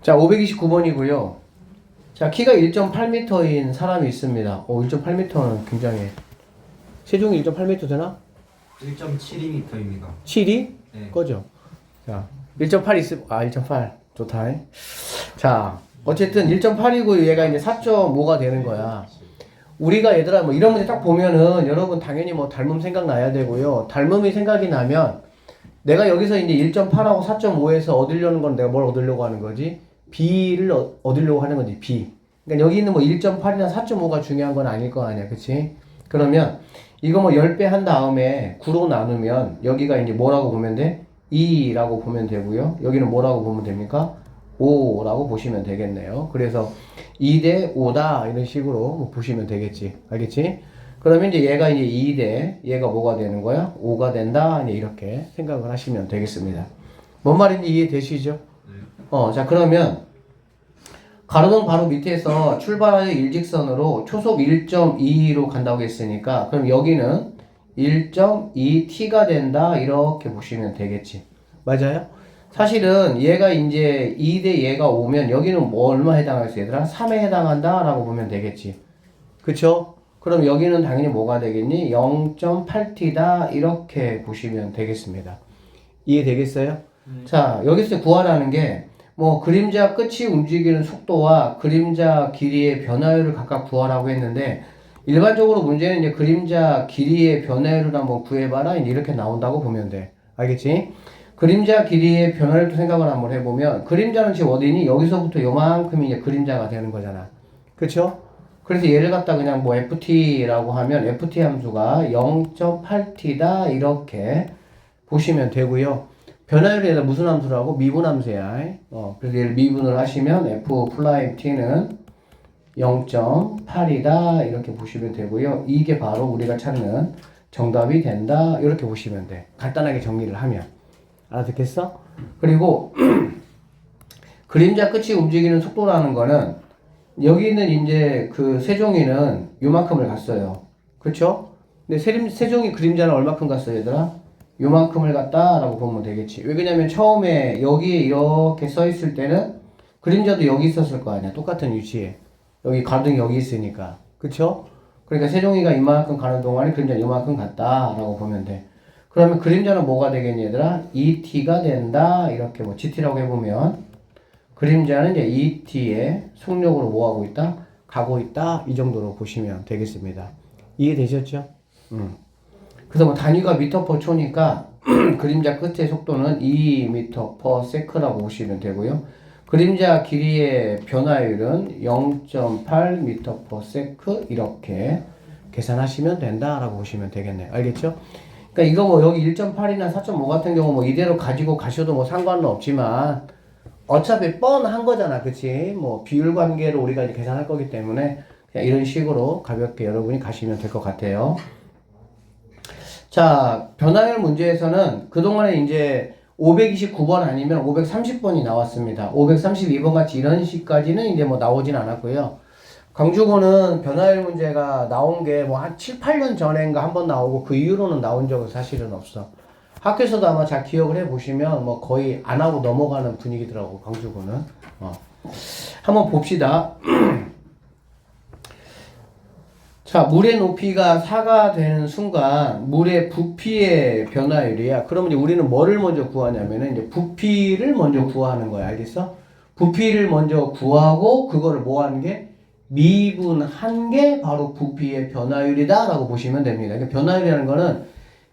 자, 529번이고요. 자, 키가 1.8m인 사람이 있습니다. 1.8m는 굉장히. 세종이 1.8m 되나? 1.72m입니다. 7이? 네. 꺼져. 자, 1.8 있음, 1.8. 좋다. 자, 어쨌든 1.8이고 얘가 이제 4.5가 되는 거야. 우리가 얘들아 뭐 이런 문제 딱 보면은 여러분 당연히 뭐 닮음 생각나야 되고요. 닮음이 생각이 나면 내가 여기서 이제 1.8하고 4.5에서 얻으려는 건 내가 뭘 얻으려고 하는 거지? B를 얻으려고 하는 거지, B. 그러니까 여기 있는 뭐 1.8이나 4.5가 중요한 건 아닐 거 아니야, 그치? 그러면 이거 뭐 10배 한 다음에 9로 나누면 여기가 이제 뭐라고 보면 돼? 2라고 보면 되고요. 여기는 뭐라고 보면 됩니까? 5라고 보시면 되겠네요. 그래서 2대 5다 이런 식으로 뭐 보시면 되겠지. 알겠지? 그러면 이제 얘가 이제 2대 얘가 뭐가 되는 거야? 5가 된다. 이렇게 생각을 하시면 되겠습니다. 뭔 말인지 이해되시죠? 자, 그러면 가로등 바로 밑에서 출발하여 일직선으로 초속 1.2로 간다고 했으니까 그럼 여기는 1.2t가 된다 이렇게 보시면 되겠지. 맞아요? 사실은 얘가 이제 2대 얘가 오면 여기는 뭐 얼마 해당하겠어 얘들아? 3에 해당한다 라고 보면 되겠지. 그쵸? 그럼 여기는 당연히 뭐가 되겠니? 0.8t다 이렇게 보시면 되겠습니다. 이해되겠어요? 자, 여기서 구하라는 게 뭐 그림자 끝이 움직이는 속도와 그림자 길이의 변화율을 각각 구하라고 했는데 일반적으로 문제는 이제 그림자 길이의 변화율을 한번 구해봐라 이렇게 나온다고 보면 돼. 알겠지? 그림자 길이의 변화율도 생각을 한번 해보면 그림자는 지금 어디니? 여기서부터 요만큼이 이제 그림자가 되는 거잖아. 그쵸? 그래서 얘를 갖다 그냥 뭐 ft라고 하면 ft 함수가 0.8t다 이렇게 보시면 되고요. 변화율에다 무슨 함수라고? 미분 함수야. 그래서 얘를 미분을 하시면 f'(t는 0.8이다 이렇게 보시면 되고요. 이게 바로 우리가 찾는 정답이 된다 이렇게 보시면 돼. 간단하게 정리를 하면. 알아듣겠어? 그리고 그림자 끝이 움직이는 속도라는 거는 여기 있는 이제 그 세종이는 요만큼을 갔어요. 그쵸? 근데 세종이 그림자는 얼마큼 갔어요, 얘들아? 요만큼을 갔다라고 보면 되겠지. 왜냐면 처음에 여기에 이렇게 써 있을 때는 그림자도 여기 있었을 거 아니야. 똑같은 위치에. 여기 가로등이 여기 있으니까. 그쵸? 그러니까 세종이가 이만큼 가는 동안에 그림자는 요만큼 갔다라고 보면 돼. 그러면 그림자는 뭐가 되겠니, 얘들아? ET가 된다. 이렇게 뭐 GT라고 해보면 그림자는 이제 ET의 속력으로 뭐 하고 있다? 가고 있다. 이 정도로 보시면 되겠습니다. 이해되셨죠? 그래서 뭐 단위가 미터 퍼 초니까 그림자 끝의 속도는 2m/s라고 보시면 되고요. 그림자 길이의 변화율은 0.8m/s 이렇게 계산하시면 된다라고 보시면 되겠네요. 알겠죠? 그러니까 이거 뭐 여기 1.8이나 4.5 같은 경우 뭐 이대로 가지고 가셔도 뭐 상관은 없지만 어차피 뻔한 거잖아. 그치? 뭐 비율 관계로 우리가 이제 계산할 거기 때문에 그냥 이런 식으로 가볍게 여러분이 가시면 될 것 같아요. 자, 변화율 문제에서는 그동안에 이제 529번 아니면 530번이 나왔습니다. 532번 같이 이런 식까지는 이제 뭐 나오진 않았고요. 강주고는 변화율 문제가 나온 게 뭐 한 7, 8년 전인가 한 번 나오고 그 이후로는 나온 적은 사실은 없어. 학교에서도 아마 잘 기억을 해보시면 뭐 거의 안 하고 넘어가는 분위기더라고, 강주고는. 한번 봅시다. 자, 물의 높이가 4가 되는 순간 물의 부피의 변화율이야. 그러면 이제 우리는 뭐를 먼저 구하냐면은 이제 부피를 먼저 구하는 거야. 알겠어? 부피를 먼저 구하고 그거를 뭐 하는 게 미분한 게 바로 부피의 변화율이다 라고 보시면 됩니다. 그러니까 변화율이라는 거는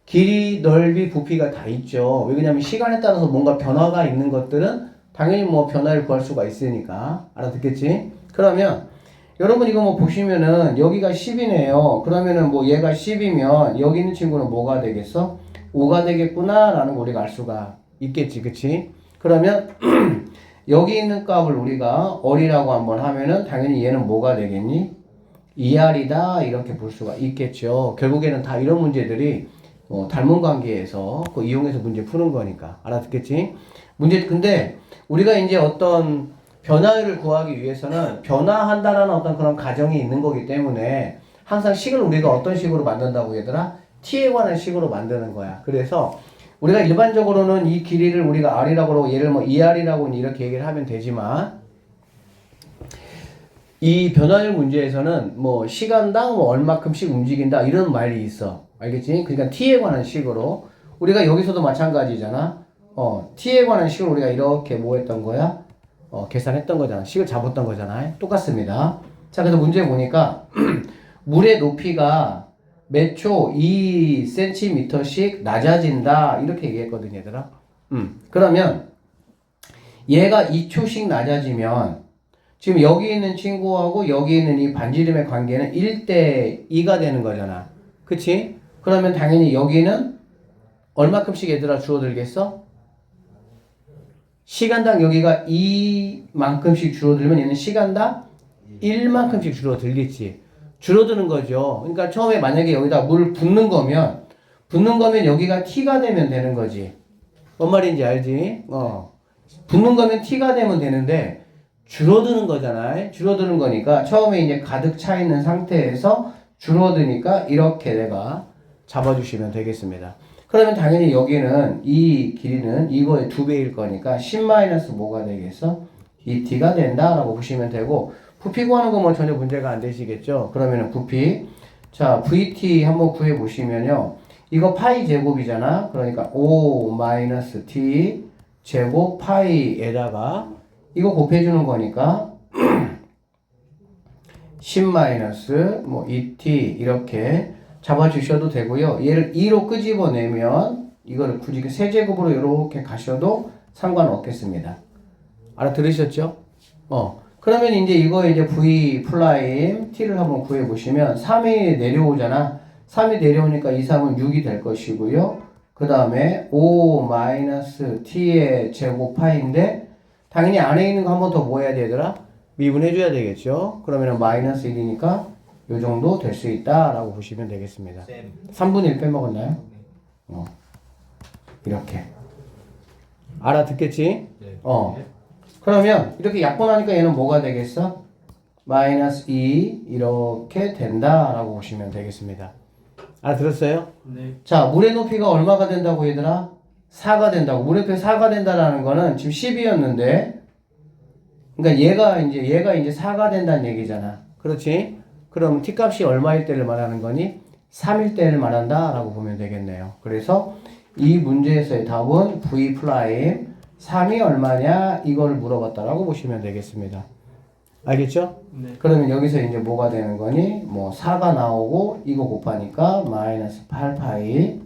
길이, 넓이, 부피가 다 있죠. 왜냐면 시간에 따라서 뭔가 변화가 있는 것들은 당연히 뭐 변화를 구할 수가 있으니까. 알아듣겠지? 그러면 여러분 이거 뭐 보시면은 여기가 10이네요. 그러면은 뭐 얘가 10이면 여기 있는 친구는 뭐가 되겠어? 5가 되겠구나 라는 거 우리가 알 수가 있겠지. 그치? 그러면 여기 있는 값을 우리가 어리라고 한번 하면은 당연히 얘는 뭐가 되겠니? 2R이다 이렇게 볼 수가 있겠죠. 결국에는 다 이런 문제들이 닮은 관계에서 그 이용해서 문제 푸는 거니까. 알아듣겠지? 근데 우리가 이제 어떤 변화율을 구하기 위해서는 변화한다라는 어떤 그런 가정이 있는 거기 때문에 항상 식을 우리가 어떤 식으로 만든다고 얘들아? t에 관한 식으로 만드는 거야. 그래서 우리가 일반적으로는 이 길이를 우리가 r이라고 그러고 얘를 뭐 2r이라고 이렇게 얘기를 하면 되지만 이 변화율 문제에서는 뭐 시간당 뭐 얼마큼씩 움직인다 이런 말이 있어. 알겠지? 그러니까 t에 관한 식으로 우리가 여기서도 마찬가지잖아. t에 관한 식으로 우리가 이렇게 뭐 했던 거야? 계산했던 거잖아. 식을 잡았던 거잖아. 똑같습니다. 자, 그래서 문제 보니까 물의 높이가 몇 초 2cm씩 낮아진다. 이렇게 얘기했거든, 얘들아. 그러면 얘가 2초씩 낮아지면 지금 여기 있는 친구하고 여기 있는 이 반지름의 관계는 1대 2가 되는 거잖아. 그치? 그러면 당연히 여기는 얼마큼씩 얘들아 줄어들겠어? 시간당 여기가 2만큼씩 줄어들면 얘는 시간당 1만큼씩 줄어들겠지. 줄어드는 거죠. 그러니까 처음에 만약에 여기다 물 붓는 거면 여기가 t가 되면 되는 거지. 뭔 말인지 알지? 붓는 거면 t가 되면 되는데 줄어드는 거잖아. 줄어드는 거니까 처음에 이제 가득 차 있는 상태에서 줄어드니까 이렇게 내가 잡아주시면 되겠습니다. 그러면 당연히 여기는 이 길이는 이거의 2배일 거니까 10 마이너스 뭐가 되겠어? 2t가 된다라고 보시면 되고 부피 구하는 거 뭐 전혀 문제가 안 되시겠죠? 그러면은 부피 자 vt 한번 구해 보시면요. 이거 파이 제곱이잖아. 그러니까 5 마이너스 t 제곱 파이에다가 이거 곱해주는 거니까 10 마이너스 뭐 2t 이렇게 잡아주셔도 되고요. 얘를 2로 끄집어내면 이거를 굳이 세제곱으로 이렇게 가셔도 상관없겠습니다. 알아들으셨죠? 그러면 이제 이거 이제 v 프라임 t를 한번 구해보시면 3이 내려오잖아. 3이 내려오니까 2, 3은 6이 될 것이고요. 그 다음에 5 마이너스 t의 제곱 파인데 당연히 안에 있는 거 한 번 더 뭐 해야 되더라? 미분해줘야 되겠죠? 그러면은 마이너스 1이니까 요 정도 될 수 있다라고 보시면 되겠습니다. 3분의 1 빼먹었나요? 이렇게. 알아듣겠지? 네. 그러면 이렇게 약분하니까 얘는 뭐가 되겠어? 마이너스 2 이렇게 된다라고 보시면 되겠습니다. 알아들었어요? 네. 자, 물의 높이가 얼마가 된다고 얘들아? 4가 된다고. 물의 높이가 4가 된다라는 거는 지금 10이었는데 그러니까 얘가 이제 4가 된다는 얘기잖아. 그렇지? 그럼 t 값이 얼마일 때를 말하는 거니? 3일 때를 말한다라고 보면 되겠네요. 그래서 이 문제에서의 답은 v 프라임 3이 얼마냐 이거를 물어봤다라고 보시면 되겠습니다. 알겠죠? 네. 그러면 여기서 이제 뭐가 되는 거니? 뭐 4가 나오고 이거 곱하니까 마이너스 8파이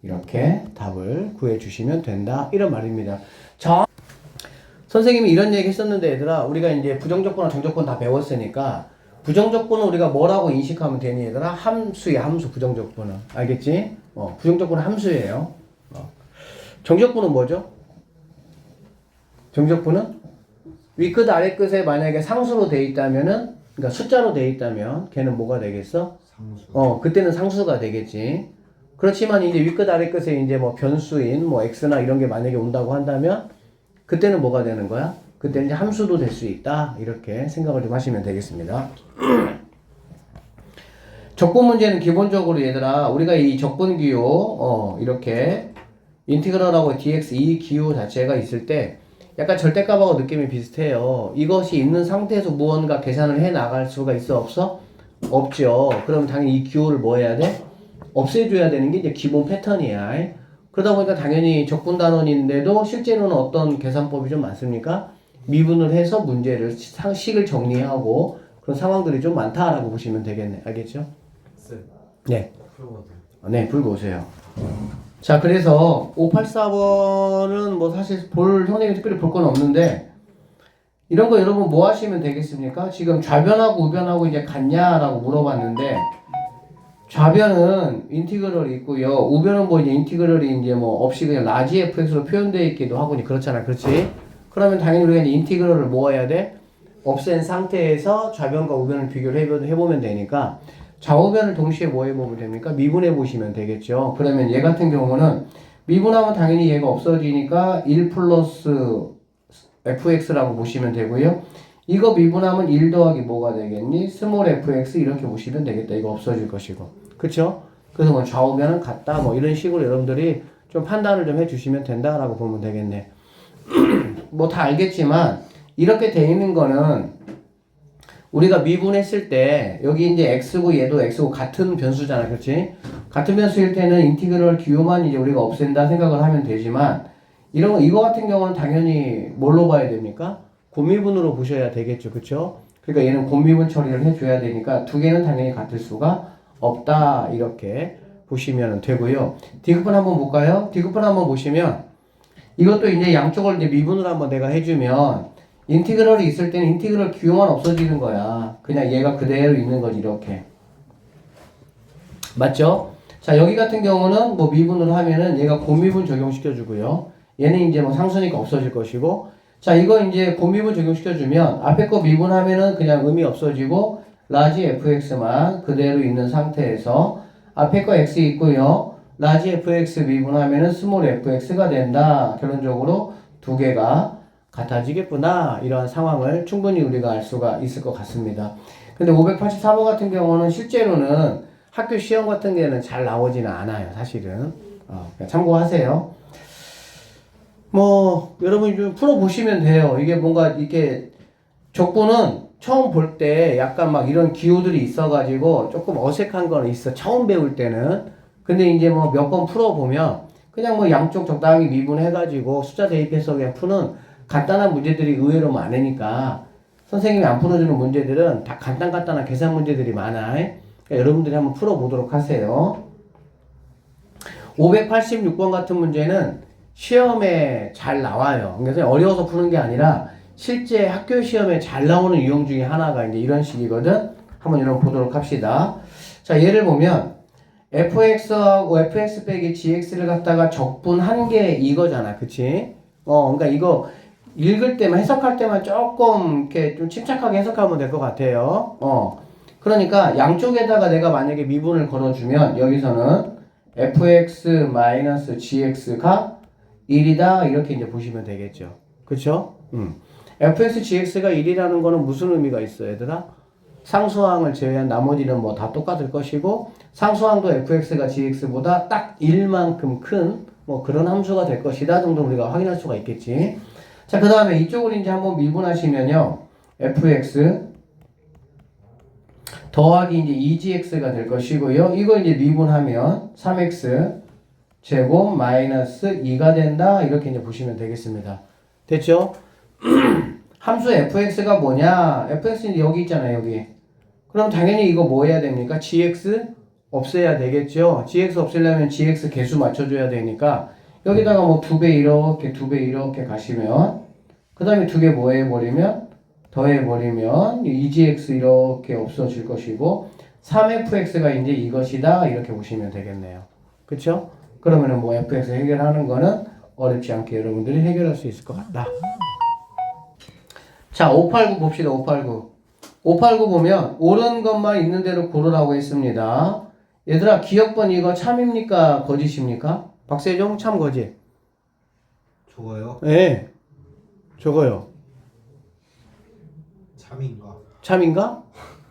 이렇게 답을 구해주시면 된다 이런 말입니다. 자, 선생님이 이런 얘기 했었는데 얘들아 우리가 이제 부정적분과 정적분 다 배웠으니까 부정적분은 우리가 뭐라고 인식하면 되니 얘들아? 함수야 함수 부정적분은 알겠지? 부정적분은 함수예요. 정적분은 뭐죠? 정적분은 윗끝 아랫끝에 만약에 상수로 돼 있다면은 그러니까 숫자로 돼 있다면 걔는 뭐가 되겠어? 상수. 그때는 상수가 되겠지. 그렇지만 이제 윗끝 아랫끝에 이제 뭐 변수인 뭐 x나 이런 게 만약에 온다고 한다면 그때는 뭐가 되는 거야? 그때는 이제 함수도 될 수 있다. 이렇게 생각을 좀 하시면 되겠습니다. 적분 문제는 기본적으로 얘들아 우리가 이 적분 기호 이렇게 인티그럴하고 dx 이 기호 자체가 있을 때 약간 절대값하고 느낌이 비슷해요. 이것이 있는 상태에서 무언가 계산을 해 나갈 수가 있어 없어? 없죠. 그럼 당연히 이 기호를 뭐 해야 돼? 없애줘야 되는 게 이제 기본 패턴이야. 그러다 보니까 당연히 적분 단원인데도 실제로는 어떤 계산법이 좀 많습니까? 미분을 해서 문제를 식을 정리하고 그런 상황들이 좀 많다라고 보시면 되겠네. 알겠죠? 네. 네, 불보세요. 자, 그래서 584번은 뭐 사실 선생님이 특별히 볼 건 없는데 이런 거 여러분 뭐 하시면 되겠습니까? 지금 좌변하고 우변하고 이제 같냐라고 물어봤는데 좌변은 인티그럴이 있고요. 우변은 뭐 이제 인티그럴이 이제 뭐 없이 그냥 라지 fx로 표현되어 있기도 하고 그렇잖아. 그렇지? 그러면 당연히 우리가 이제 인티그럴을 뭐 해야 돼? 없앤 상태에서 좌변과 우변을 비교를 해보면 되니까 좌우변을 동시에 뭐 해보면 됩니까? 미분해 보시면 되겠죠. 그러면 얘 같은 경우는 미분하면 당연히 얘가 없어지니까 1 플러스 fx라고 보시면 되고요. 이거 미분하면 1 더하기 뭐가 되겠니? 스몰 fx 이렇게 보시면 되겠다. 이거 없어질 것이고. 그쵸? 그래서 뭐 좌우변은 같다. 뭐 이런 식으로 여러분들이 좀 판단을 좀 해주시면 된다라고 보면 되겠네. 뭐 다 알겠지만 이렇게 돼 있는 거는 우리가 미분했을 때 여기 이제 x고 얘도 x고 같은 변수잖아, 그렇지? 같은 변수일 때는 인티그럴 기호만 이제 우리가 없앤다 생각을 하면 되지만 이거 같은 경우는 당연히 뭘로 봐야 됩니까? 곱미분으로 보셔야 되겠죠, 그렇죠? 그러니까 얘는 곱미분 처리를 해줘야 되니까 두 개는 당연히 같을 수가 없다 이렇게 보시면 되고요. 디귿분 한번 볼까요? 디귿분 한번 보시면 이것도 이제 양쪽을 이제 미분으로 한번 내가 해주면 인티그럴이 있을 때는 인티그럴 기호만 없어지는 거야. 그냥 얘가 그대로 있는 거지 이렇게. 맞죠? 자 여기 같은 경우는 뭐 미분으로 하면은 얘가 곱미분 적용시켜주고요. 얘는 이제 뭐 상수니까 없어질 것이고 자 이거 이제 곱미분 적용시켜주면 앞에 거 미분하면은 그냥 의미 없어지고 라지 fx만 그대로 있는 상태에서 앞에 거 x 있고요. 라지 fx 미분하면은 스몰 fx가 된다. 결론적으로 두 개가 같아지겠구나. 이러한 상황을 충분히 우리가 알 수가 있을 것 같습니다. 근데 584번 같은 경우는 실제로는 학교 시험 같은 게는 잘 나오지는 않아요. 사실은. 그냥 참고하세요. 뭐 여러분이 좀 풀어보시면 돼요. 이게 뭔가 이렇게 족구는 처음 볼 때 약간 막 이런 기호들이 있어가지고 조금 어색한 거는 있어. 처음 배울 때는. 근데 이제 뭐 몇 번 풀어보면 그냥 뭐 양쪽 적당히 미분해가지고 숫자 대입해서 그냥 푸는 간단한 문제들이 의외로 많으니까 선생님이 안 풀어주는 문제들은 다 간단한 계산 문제들이 많아. 그러니까 여러분들이 한번 풀어보도록 하세요. 586번 같은 문제는 시험에 잘 나와요. 그래서 어려워서 푸는 게 아니라 실제 학교 시험에 잘 나오는 유형 중에 하나가 이제 이런 식이거든. 한번 여러분 보도록 합시다. 자, 예를 보면 fx하고 fx 빼기 gx를 갖다가 적분한 게 이거잖아. 그치? 그러니까 이거 읽을 때만 해석할 때만 조금 이렇게 좀 침착하게 해석하면 될 것 같아요. 그러니까 양쪽에다가 내가 만약에 미분을 걸어주면 여기서는 fx-gx가 1이다 이렇게 이제 보시면 되겠죠. 그쵸? fx, gx가 1이라는 거는 무슨 의미가 있어, 얘들아? 상수항을 제외한 나머지는 뭐 다 똑같을 것이고 상수항도 fx가 gx보다 딱 1만큼 큰 뭐 그런 함수가 될 것이다 정도 우리가 확인할 수가 있겠지. 자, 그 다음에 이쪽을 이제 한번 미분하시면요. fx 더하기 이제 2gx가 될 것이고요. 이거 이제 미분하면 3x 제곱 마이너스 2가 된다. 이렇게 이제 보시면 되겠습니다. 됐죠? 함수 fx가 뭐냐? fx는 여기 있잖아요, 여기. 그럼 당연히 이거 뭐 해야 됩니까? gx 없애야 되겠죠? gx 없애려면 gx 개수 맞춰줘야 되니까 여기다가 뭐 2배 이렇게 2배 이렇게 가시면 그 다음에 2개 뭐 해버리면 더해버리면 2gx 이렇게 없어질 것이고 3fx가 이제 이것이다 이렇게 보시면 되겠네요. 그쵸? 그러면은 뭐 fx 해결하는 거는 어렵지 않게 여러분들이 해결할 수 있을 것 같다. 자, 589 봅시다. 589. 589 보면 옳은 것만 있는 대로 고르라고 했습니다. 얘들아, 기억번 이거 참입니까? 거짓입니까? 박세종 참 거짓. 저거요? 예. 저거요. 참인가? 참인가?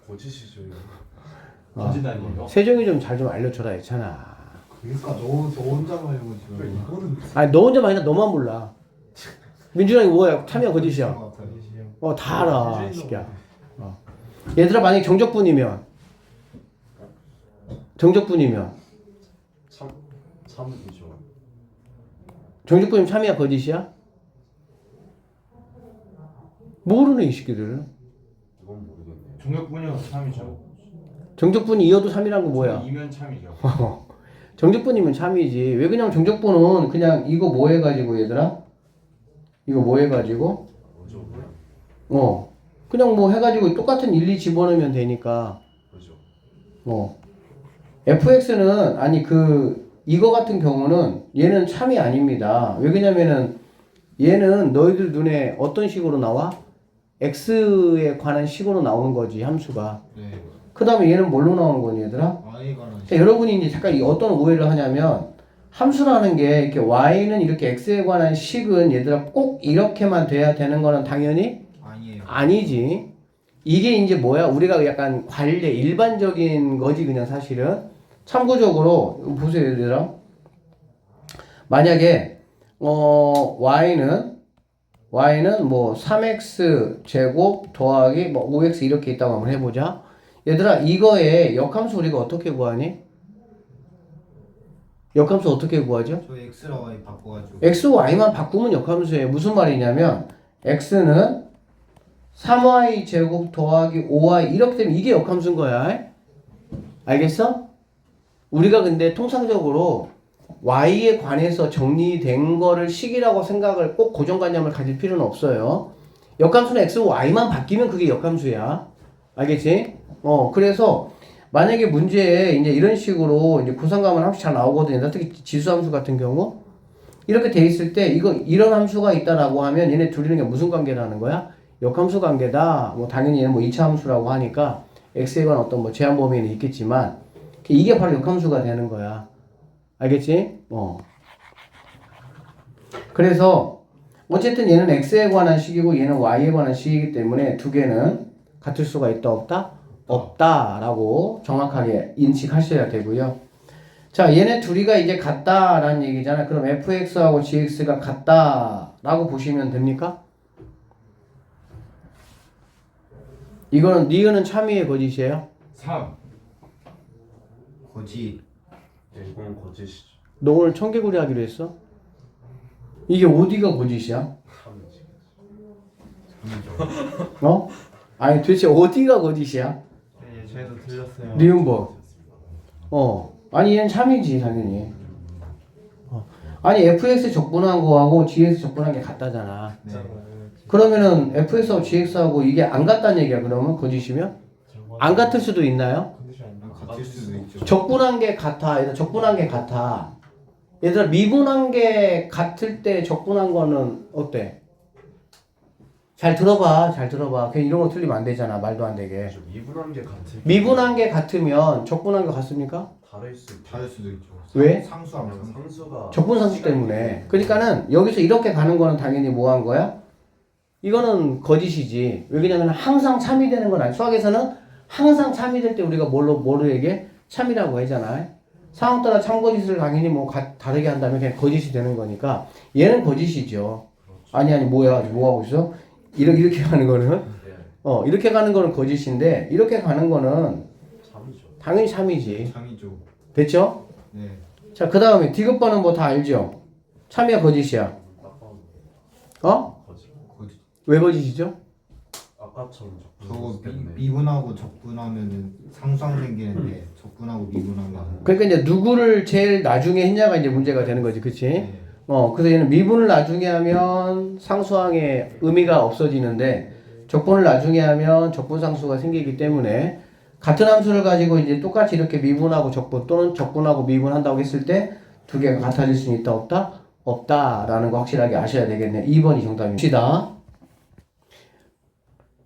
거짓이죠 이거. 거짓 아니에요? 세종이 좀 잘 좀 알려줘라 했잖아. 그러니까 너 혼자만 알고 지금 이거는 아니 너 혼자만 아니라 너만 몰라. 민준아 이거 뭐야? 참이야 거짓이야? 다 알아, 시끼야. 얘들아 만약에 정적분이면 참이죠. 정적분이면 참이야 거짓이야? 모르네 이 새끼들은. 이건 모르겠네요. 정력분이요 참이죠. 정적분이 이어도 3이란 거 뭐야? 이면 참이죠. 정적분이면 참이지. 왜 그냥 정적분은 그냥 이거 뭐 해가지고 얘들아? 이거 뭐 해가지고? 뭐죠 뭐야? 그냥 뭐 해가지고 똑같은 1, 2 집어넣으면 되니까. 그죠. fx는 아니 이거 같은 경우는 얘는 참이 아닙니다. 왜 그러냐면은 얘는 너희들 눈에 어떤 식으로 나와? x에 관한 식으로 나오는 거지 함수가. 네. 그 다음에 얘는 뭘로 나오는 거니 얘들아? Y가 는 자, 여러분이 이제 잠깐 어떤 오해를 하냐면 함수라는 게 이렇게 y는 이렇게 x에 관한 식은 얘들아 꼭 이렇게만 돼야 되는 거는 당연히 아니에요. 아니지. 이게 이제 뭐야? 우리가 약간 관례 일반적인 거지 그냥 사실은. 참고적으로 보세요 얘들아. 만약에 y는 y는 뭐 3x 제곱 더하기 뭐 5x 이렇게 있다고 한번 해보자. 얘들아 이거의 역함수 우리가 어떻게 구하니? 역함수 어떻게 구하죠? 저 X랑 Y 바꿔가지고 x, y만 바꾸면 역함수예요. 무슨 말이냐면 x는 3y 제곱 더하기 5y 이렇게 되면 이게 역함수인 거야. 알겠어? 우리가 근데 통상적으로 y에 관해서 정리된 거를 식이라고 생각을 꼭 고정관념을 가질 필요는 없어요. 역함수는 x, y만 바뀌면 그게 역함수야. 알겠지? 그래서 만약에 문제에 이제 이런 식으로 이제 고상가면 함수 잘 나오거든요. 특히 지수함수 같은 경우 이렇게 돼 있을 때 이런 함수가 있다라고 하면 얘네 둘이는 게 무슨 관계라는 거야? 역함수 관계다. 뭐 당연히 얘는 뭐 2차 함수라고 하니까 x에 관한 어떤 뭐 제한 범위는 있겠지만 이게 바로 역함수가 되는 거야. 알겠지? 그래서 어쨌든 얘는 x에 관한 식이고 얘는 y에 관한 식이기 때문에 두 개는 같을 수가 있다 없다? 없다라고 정확하게 인식하셔야 되고요. 자, 얘네 둘이가 이제 같다라는 얘기잖아. 그럼 fx하고 gx가 같다라고 보시면 됩니까? 이거는 니은은 참이의 거짓이에요? 3. 거짓. 네, 이건 거짓이죠. 너 오늘 청개구리 하기로 했어? 이게 어디가 거짓이야? 어? 아니 도대체 어디가 거짓이야? 예, 저희도 들렸어요. 니은 뭐? 아니 얘는 참이지 당연히. 아니 fx 적분한 거하고 gx 적분한 게 같다잖아. 네. 그러면은 fx하고 gx하고 이게 안 같다는 얘기야. 그러면 거짓이면? 안 같을 수도 있나요? 같을 수도 있죠. 적분한 게 같아. 얘들아 적분한 게 같아. 얘들아 미분한 게 같을 때 적분한 거는 어때? 잘 들어봐. 그냥 이런 거 틀리면 안 되잖아. 말도 안 되게. 미분한 게 같은. 미분한 게 같으면 적분한 게 같습니까? 다를 수 있죠. 다를 수도 있죠. 왜? 상수하면 상수가 적분상수 때문에. 그러니까는 여기서 이렇게 가는 거는 당연히 뭐 한 거야? 이거는 거짓이지. 왜 그러냐면 항상 참이 되는 건 아니야. 수학에서는 항상 참이 될 때 우리가 뭐로 얘기해? 참이라고 하잖아. 상황 따라 참거짓을 당연히 뭐 다르게 한다면 그냥 거짓이 되는 거니까 얘는 거짓이죠. 아니 뭐야 뭐 하고 있어? 이렇게 가는 거는 네. 이렇게 가는 거는 거짓인데 이렇게 가는 거는 참이죠. 당연히 참이지. 참이죠. 됐죠? 네. 자, 그 다음에 디귿바는 뭐 다 알죠? 참이야 거짓이야. 거짓. 거짓. 왜 거짓이죠? 아까처럼 저거 미분하고 적분하면은 상수항 생기는데 적분하고 미분하면 그러니까 이제 누구를 제일 나중에 했냐가 이제 문제가 되는 거지, 그치? 네. 그래서 얘는 미분을 나중에 하면 상수항의 의미가 없어지는데 적분을 나중에 하면 적분상수가 생기기 때문에 같은 함수를 가지고 이제 똑같이 이렇게 미분하고 적분 또는 적분하고 미분한다고 했을 때 두 개가 같아질 수는 있다 없다? 없다라는 거 확실하게 아셔야 되겠네. 2번이 정답입니다.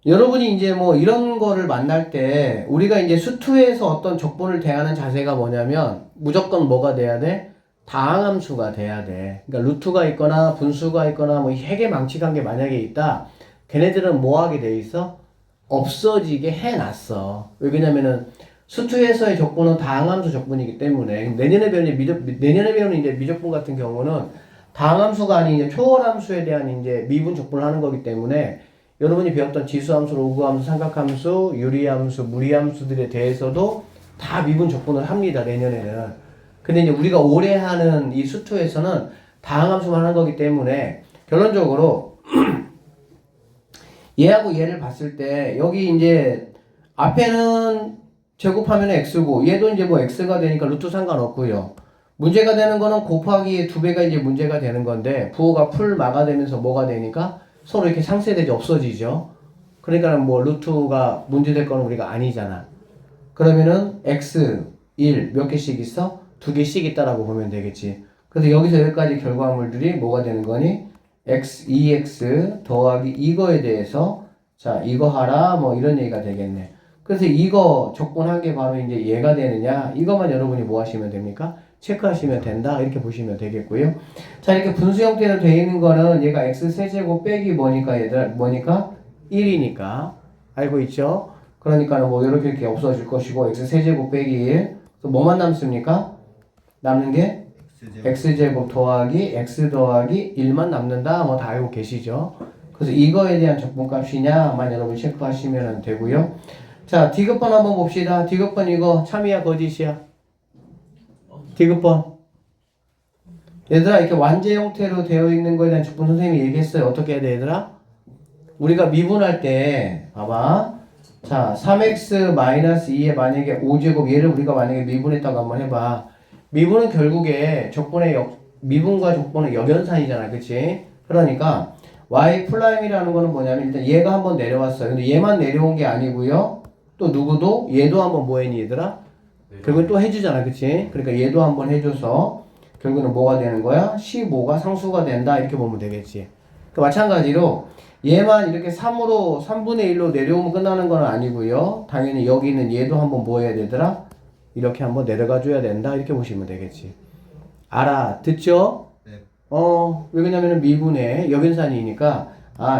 여러분이 이제 뭐 이런 거를 만날 때 우리가 이제 수투에서 어떤 적분을 대하는 자세가 뭐냐면 무조건 뭐가 돼야 돼? 다항함수가 돼야 돼. 그러니까 루트가 있거나 분수가 있거나 뭐 핵의 망치간 게 만약에 있다. 걔네들은 뭐 하게 돼 있어? 없어지게 해놨어. 왜 그러냐면은 수투에서의 적분은 다항함수 적분이기 때문에 내년에 배우는 이제 미적분 같은 경우는 다항함수가 아닌 이제 초월함수에 대한 이제 미분 적분을 하는 거기 때문에 여러분이 배웠던 지수함수, 로그함수, 삼각함수, 유리함수, 무리함수들에 대해서도 다 미분 적분을 합니다. 내년에는. 근데 이제 우리가 올해 하는 이 수투에서는 다항함수만 하는 거기 때문에 결론적으로 얘하고 얘를 봤을 때 여기 이제 앞에는 제곱하면 x고 얘도 이제 뭐 x가 되니까 루트 상관없고요. 문제가 되는 거는 곱하기 2배가 이제 문제가 되는 건데 부호가 풀 마가 되면서 뭐가 되니까 서로 이렇게 상쇄되지 없어지죠. 그러니까 뭐 루트가 문제될 거는 우리가 아니잖아. 그러면은 x 1 몇 개씩 있어? 2개씩 있다라고 보면 되겠지. 그래서 여기서 여기까지 결과물들이 뭐가 되는 거니? x 2x 더하기 이거에 대해서 자 이거 하라 뭐 이런 얘기가 되겠네. 그래서 이거 적분한 게 바로 이제 얘가 되느냐 이것만 여러분이 뭐 하시면 됩니까? 체크하시면 된다 이렇게 보시면 되겠고요. 자 이렇게 분수 형태로 되어 있는 거는 얘가 x 세제곱 빼기 뭐니까 얘들아 뭐니까 1이니까 알고 있죠? 그러니까는 뭐 이렇게 없어질 것이고 x 세제곱 빼기 1 뭐만 남습니까? 남는 게 x제곱 더하기 x 더하기 1만 남는다 뭐 다 알고 계시죠? 그래서 이거에 대한 적분값이냐만 여러분 체크하시면 되고요. 자, 디귿번 한번 봅시다. 디귿번 이거 참이야 거짓이야? 디귿번. 얘들아 이렇게 완제 형태로 되어 있는 거에 대한 적분 선생님이 얘기했어요. 어떻게 해야 돼 얘들아? 우리가 미분할 때 봐봐. 자 3x-2에 만약에 5제곱 얘를 우리가 만약에 미분했다고 한번 해봐. 미분은 결국에 미분과 적분은 역연산이잖아. 그치? 그러니까 y 프라임이라는 거는 뭐냐면 일단 얘가 한번 내려왔어요. 근데 얘만 내려온 게 아니고요. 또 누구도 얘도 한번 뭐 했니 얘들아? 결국은 또 해주잖아. 그치? 그러니까 얘도 한번 해줘서 결국은 뭐가 되는 거야? 15가 상수가 된다. 이렇게 보면 되겠지. 그 마찬가지로 얘만 이렇게 3분의 1로 내려오면 끝나는 건 아니고요. 당연히 여기 있는 얘도 한번 뭐 해야 되더라? 이렇게 한번 내려가 줘야 된다. 이렇게 보시면 되겠지. 알아듣죠? 네. 왜 그러냐면은 미분의 역연산이니까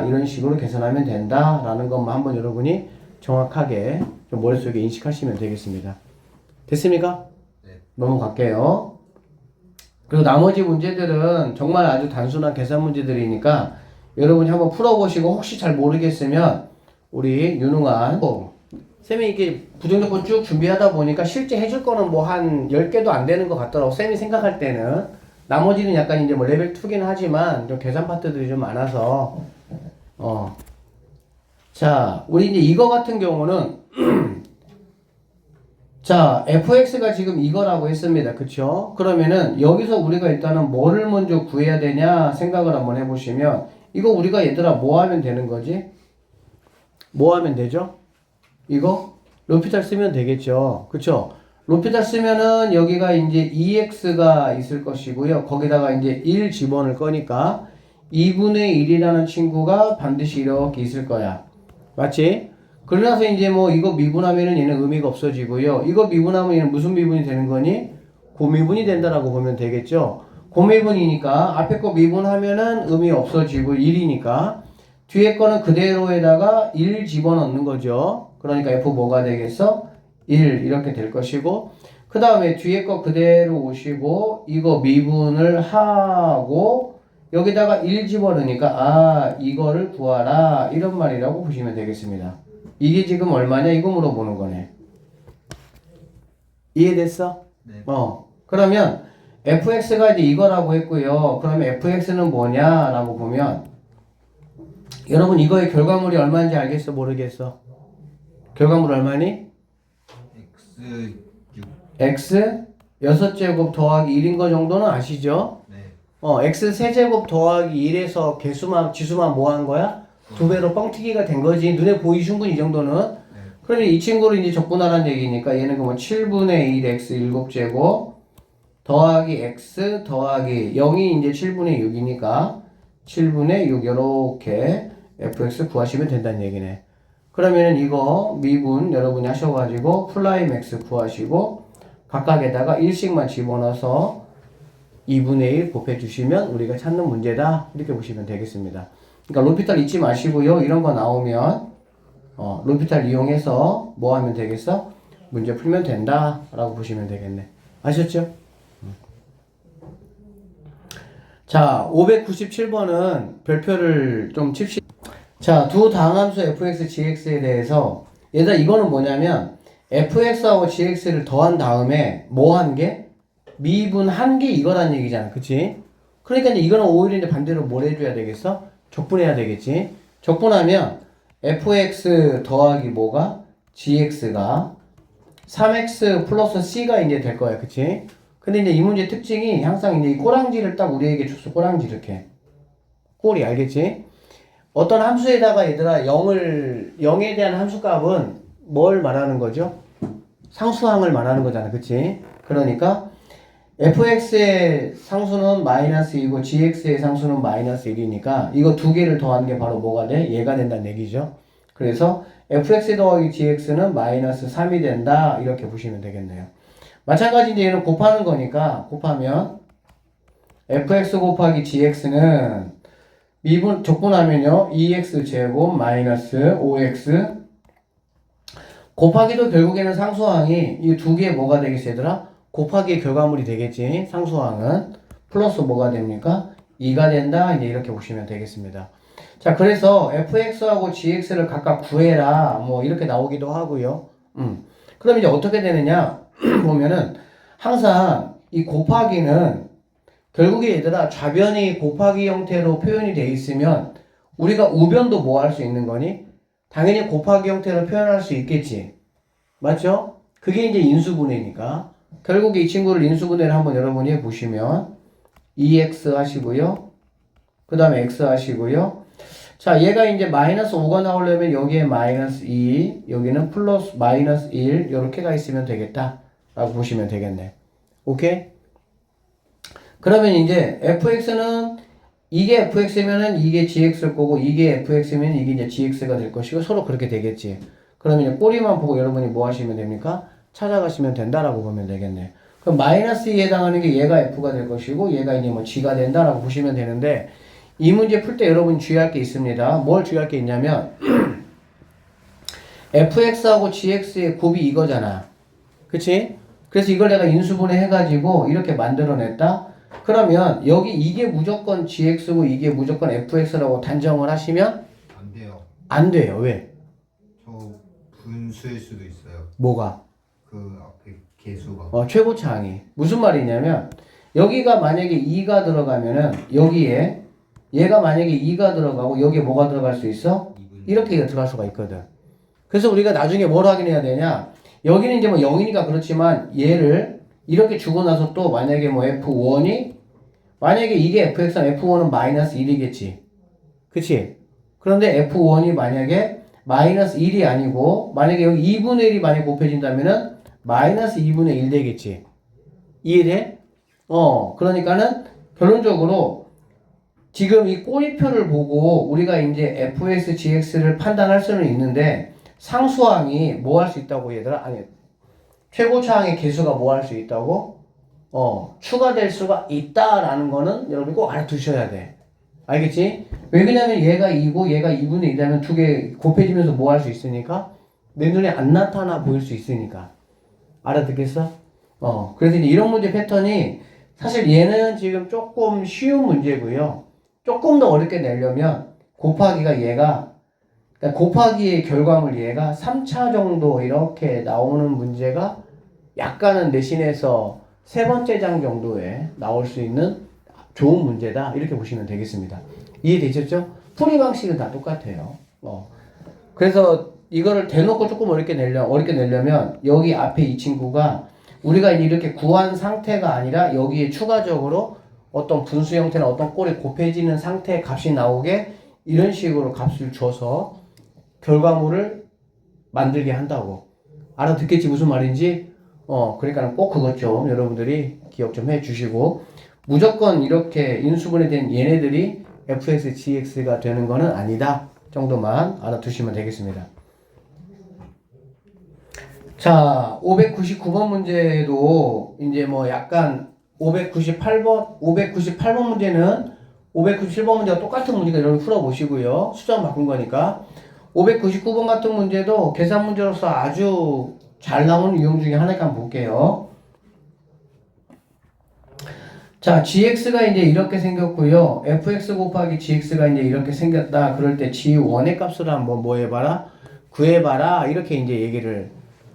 이런 식으로 계산하면 된다. 라는 것만 한번 여러분이 정확하게 좀 머릿속에 인식하시면 되겠습니다. 됐습니까? 네. 넘어갈게요. 그리고 나머지 문제들은 정말 아주 단순한 계산 문제들이니까 여러분이 한번 풀어보시고 혹시 잘 모르겠으면 우리 유능한 쌤이 이게 부정조건 쭉 준비하다 보니까 실제 해줄 거는 뭐 한 10개도 안 되는 것 같더라고. 쌤이 생각할 때는. 나머지는 약간 이제 뭐 레벨 2긴 하지만 좀 계산 파트들이 좀 많아서 자, 우리 이제 이거 같은 경우는 자, fx가 지금 이거라고 했습니다. 그쵸? 그러면은 여기서 우리가 일단은 뭐를 먼저 구해야 되냐 생각을 한번 해보시면 이거 우리가 얘들아 뭐 하면 되는 거지? 뭐 하면 되죠? 이거? 로피탈 쓰면 되겠죠. 그쵸? 로피탈 쓰면은 여기가 이제 2x가 있을 것이고요. 거기다가 이제 1 집어넣을 거니까 2분의 1이라는 친구가 반드시 이렇게 있을 거야. 맞지? 그러나서 이제 뭐 이거 미분하면은 얘는 의미가 없어지고요. 이거 미분하면 얘는 무슨 미분이 되는 거니? 고미분이 된다라고 보면 되겠죠. 고미분이니까 앞에 거 미분하면은 의미 없어지고 1이니까 뒤에 거는 그대로에다가 1 집어넣는 거죠. 그러니까 f 뭐가 되겠어? 1 이렇게 될 것이고 그 다음에 뒤에 거 그대로 오시고 이거 미분을 하고 여기다가 1 집어넣으니까 이거를 구하라 이런 말이라고 보시면 되겠습니다. 이게 지금 얼마냐 이거 물어보는 거네. 이해됐어? 네. 그러면 fx가 이제 이거라고 했고요. 그러면 fx는 뭐냐라고 보면 여러분 이거의 결과물이 얼마인지 알겠어? 모르겠어? 결과물 얼마니? x 6. x 6제곱 더하기 1인 거 정도는 아시죠? 네. x 세제곱 더하기 1에서 지수만 뭐 한 거야? 2배로 뻥튀기가 된 거지. 눈에 보이 충분히 이 정도는. 네. 그러면 이 친구를 이제 적분하라는 얘기니까 얘는 그러면 7분의 1 x 7제곱 더하기 x 더하기 0이 이제 7분의 6이니까 7분의 6 이렇게 fx 구하시면 된다는 얘기네. 그러면은 이거 미분 여러분이 하셔가지고 플라임 x 구하시고 각각에다가 1씩만 집어넣어서 2분의 1 곱해주시면 우리가 찾는 문제다. 이렇게 보시면 되겠습니다. 그러니까 로피탈 잊지 마시고요. 이런 거 나오면 로피탈 이용해서 뭐 하면 되겠어? 문제 풀면 된다 라고 보시면 되겠네. 아셨죠? 자 597번은 별표를 좀 칩시다. 자 두 다항함수 fx, gx에 대해서 얘들아 이거는 뭐냐면 fx하고 gx를 더한 다음에 뭐 한 게? 미분한 게 이거란 얘기잖아. 그치? 그러니까 이제 이거는 오히려 이제 반대로 뭘 해줘야 되겠어? 적분해야 되겠지. 적분하면 fx 더하기 뭐가? gx가 3x 플러스 c가 이제 될 거야. 그치? 근데 이제 이 문제 특징이 항상 이제 이 꼬랑지를 딱 우리에게 줬어. 꼬랑지 이렇게. 꼬리 알겠지? 어떤 함수에다가 얘들아 0에 대한 함수값은 뭘 말하는 거죠? 상수항을 말하는 거잖아. 그치? 그러니까 fx의 상수는 마이너스 2고 gx의 상수는 마이너스 1이니까 이거 두 개를 더하는 게 바로 뭐가 돼? 얘가 된다는 얘기죠. 그래서 fx 더하기 gx는 마이너스 3이 된다. 이렇게 보시면 되겠네요. 마찬가지 이제 얘는 곱하는 거니까 곱하면 fx 곱하기 gx는 미분 적분하면요 2x 제곱 마이너스 5x 곱하기도 결국에는 상수항이 이 두 개 뭐가 되겠어 얘들아? 곱하기의 결과물이 되겠지. 상수항은 플러스 뭐가 됩니까? 2가 된다. 이제 이렇게 보시면 되겠습니다. 자 자, 그래서 fx하고 gx를 각각 구해라. 뭐 이렇게 나오기도 하고요. 그럼 이제 어떻게 되느냐 보면은 항상 이 곱하기는 결국에 얘들아 좌변이 곱하기 형태로 표현이 돼 있으면 우리가 우변도 뭐 할 수 있는 거니? 당연히 곱하기 형태로 표현할 수 있겠지. 맞죠? 그게 이제 인수분해니까. 결국에 이 친구를 인수분해를 한번 여러분이 해보시면 2x 하시고요. 그 다음에 x 하시고요. 자, 얘가 이제 마이너스 5가 나오려면 여기에 마이너스 2, 여기는 플러스 마이너스 1 이렇게가 있으면 되겠다 라고 보시면 되겠네. 오케이? 그러면 이제 fx는 이게 fx면은 이게 gx일 거고 이게 fx면 이게 이제 gx가 될 것이고 서로 그렇게 되겠지. 그러면 이제 꼬리만 보고 여러분이 뭐 하시면 됩니까? 찾아가시면 된다라고 보면 되겠네. 그럼 마이너스 2에 해당하는 게 얘가 f가 될 것이고 얘가 이제 뭐 g가 된다라고 보시면 되는데 이 문제 풀 때 여러분이 주의할 게 있습니다. 뭘 주의할 게 있냐면 fx하고 gx의 곱이 이거잖아. 그치? 그래서 이걸 내가 인수분해 해가지고 이렇게 만들어냈다. 그러면 여기 이게 무조건 gx고 이게 무조건 fx라고 단정을 하시면 안 돼요. 안 돼요. 왜? 저 분수일 수도 있어요. 뭐가? 그 앞에 개수가. 최고차항이. 무슨 말이냐면 여기가 만약에 2가 들어가면은 여기에 얘가 만약에 2가 들어가고 여기에 뭐가 들어갈 수 있어? 이렇게 들어갈 수가 있거든. 그래서 우리가 나중에 뭘 확인해야 되냐? 여기는 이제 뭐 0이니까 그렇지만 얘를 이렇게 주고 나서 또 만약에 뭐 f1이 만약에 이게 fx면 f1은 마이너스 1이겠지. 그치? 그런데 f1이 만약에 마이너스 1이 아니고 만약에 여기 2분의 1이 만약에 곱해진다면은 마이너스 2분의 1 되겠지. 이해돼? 그러니까는 결론적으로 지금 이 꼬리표를 보고 우리가 이제 fx, gx를 판단할 수는 있는데 상수항이 뭐 할 수 있다고 얘들아? 아니, 최고차항의 개수가 뭐 할 수 있다고? 추가될 수가 있다라는 거는 여러분이 꼭 알아두셔야 돼. 알겠지? 왜 그러냐면 얘가 2고 얘가 2분의 1이라면 두 개 곱해지면서 뭐 할 수 있으니까 내 눈에 안 나타나 보일 수 있으니까. 알아듣겠어? 그래서 이제 이런 문제 패턴이 사실 얘는 지금 조금 쉬운 문제고요. 조금 더 어렵게 내려면 곱하기가 얘가 그러니까 곱하기의 결과물 얘가 3차 정도 이렇게 나오는 문제가 약간은 내신에서 세 번째 장 정도에 나올 수 있는 좋은 문제다 이렇게 보시면 되겠습니다. 이해되셨죠? 풀이 방식은 다 똑같아요. 그래서 이거를 대놓고 조금 어렵게 내려면 여기 앞에 이 친구가 우리가 이렇게 구한 상태가 아니라 여기에 추가적으로 어떤 분수 형태나 어떤 꼴이 곱해지는 상태의 값이 나오게 이런 식으로 값을 줘서 결과물을 만들게 한다고. 알아듣겠지 무슨 말인지? 그러니까 꼭 그것 좀 여러분들이 기억 좀 해주시고 무조건 이렇게 인수분해 된 얘네들이 fx, gx가 되는 거는 아니다 정도만 알아두시면 되겠습니다. 자, 599번 문제도 이제 뭐 약간 598번 문제는 597번 문제와 똑같은 문제가 여러분 풀어보시고요. 수정 바꾼 거니까. 599번 같은 문제도 계산 문제로서 아주 잘 나오는 유형 중에 하나니까 한번 볼게요. 자, gx가 이제 이렇게 생겼고요. fx 곱하기 gx가 이제 이렇게 생겼다. 그럴 때 g1의 값을 한번 뭐 해봐라? 구해봐라. 이렇게 이제 얘기를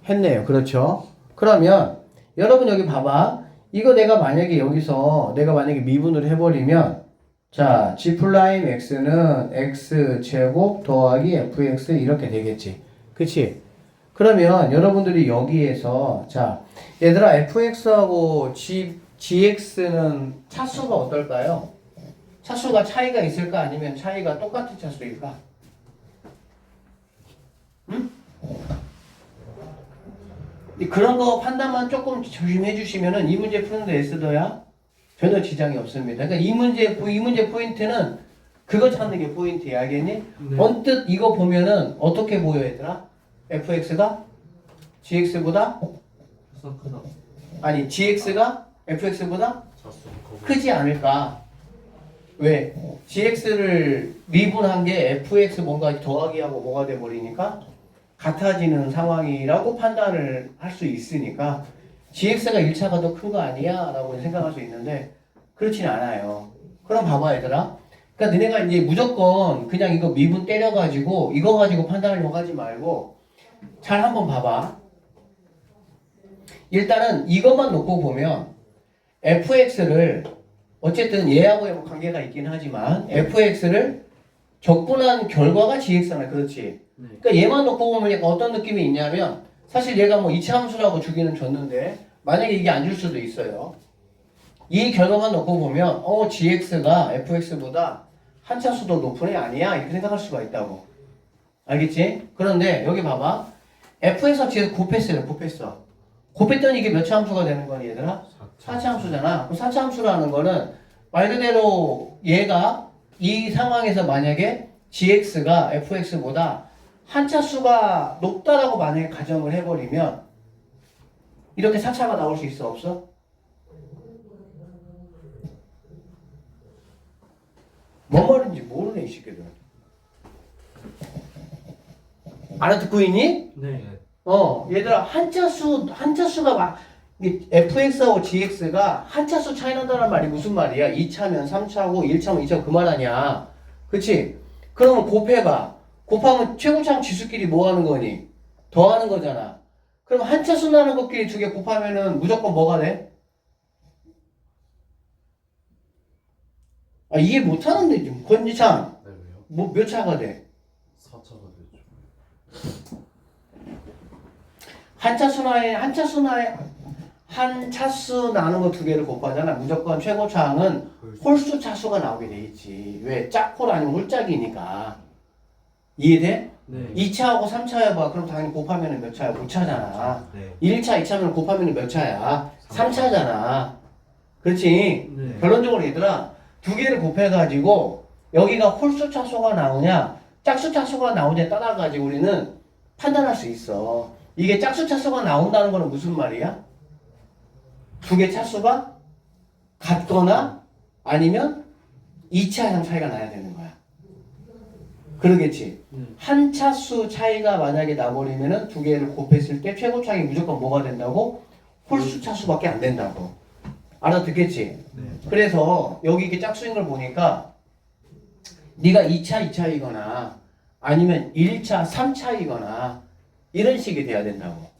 했네요. 그렇죠? 그러면 여러분 여기 봐봐. 이거 내가 만약에 여기서 내가 만약에 미분을 해버리면 자, g 플라임 x는 x제곱 더하기 fx 이렇게 되겠지. 그치? 그러면 여러분들이 여기에서 자, 얘들아 fx하고 gx는 차수가 어떨까요? 차수가 차이가 있을까? 아니면 차이가 똑같은 차수일까? 응? 그런 거 판단만 조금 조심해 주시면은 이 문제 푸는데 애쓰더야 전혀 지장이 없습니다. 그러니까 이 문제 포인트는 그거 찾는 게 포인트야. 알겠니? 네. 언뜻 이거 보면은 어떻게 보여 얘들아? fx가 gx보다 크다. 아니 gx가 fx보다 자수 크지 않을까? 왜? gx를 미분한 게 fx 뭔가 더하기하고 뭐가 돼버리니까 같아지는 상황이라고 판단을 할 수 있으니까 gx가 1차가 더 큰 거 아니야? 라고 생각할 수 있는데 그렇진 않아요. 그럼 봐봐 얘들아. 그러니까 너네가 이제 무조건 그냥 이거 미분 때려가지고 이거 가지고 판단하려고 하지 말고 잘 한번 봐봐. 일단은 이것만 놓고 보면 fx를 어쨌든 얘하고의 뭐 관계가 있긴 하지만 fx를 적분한 결과가 gx잖아. 그렇지? 그러니까 얘만 놓고 보면 약간 어떤 느낌이 있냐면 사실 얘가 뭐 이차함수라고 주기는 줬는데 만약에 이게 안 줄 수도 있어요. 이 결과만 놓고 보면 gx가 fx보다 한 차수 더 높은 애 아니야? 이렇게 생각할 수가 있다고. 알겠지? 그런데 여기 봐봐. f에서 gx 곱했어요. 곱했어. 곱했더니 이게 몇 차함수가 되는 거니 얘들아? 4차함수잖아. 그럼 4차함수라는 거는 말 그대로 얘가 이 상황에서 만약에 gx가 fx보다 한 차수가 높다라고 만약에 가정을 해버리면 이렇게 4차가 나올 수 있어? 없어? 뭔 말인지 모르네 이 새끼들. 알아듣고 있니? 네. 얘들아 한 차수가 막 fx하고 gx가 한 차수 차이 난다는 말이 무슨 말이야? 2차면 3차고 1차면 2차 그 말 아니야. 그치? 그러면 곱해봐. 곱하면 최고차항 지수끼리 뭐 하는 거니? 더하는 거잖아. 그럼 한 차수 나는 것끼리 두 개 곱하면은 무조건 뭐가 돼? 아 이해 못하는데 지금 권지창 네, 왜요? 뭐 몇 차가 돼? 4차가 되죠. 한 차수 나는 거 두 개를 곱하잖아. 무조건 최고차항은 홀수 차수가 나오게 돼 있지. 왜? 짝홀 아니면 홀짝이니까. 이해돼? 네. 2차하고 3차 해봐. 그럼 당연히 곱하면 몇 차야? 5차잖아. 네. 1차, 2차면 곱하면 몇 차야? 3차잖아. 그렇지? 네. 결론적으로 얘들아, 두 개를 곱해가지고 여기가 홀수 차수가 나오냐, 짝수 차수가 나오냐에 따라가지고 우리는 판단할 수 있어. 이게 짝수 차수가 나온다는 거는 무슨 말이야? 두 개 차수가 같거나 아니면 2차 이상 차이가 나야 되는 거야. 그러겠지? 한 차수 차이가 만약에 나버리면은 두 개를 곱했을 때 최고 차이 무조건 뭐가 된다고? 홀수 차수밖에 안 된다고. 알아듣겠지? 네. 그래서 여기 이렇게 짝수인 걸 보니까 네가 2차, 2차이거나 아니면 1차, 3차이거나 이런 식이 돼야 된다고.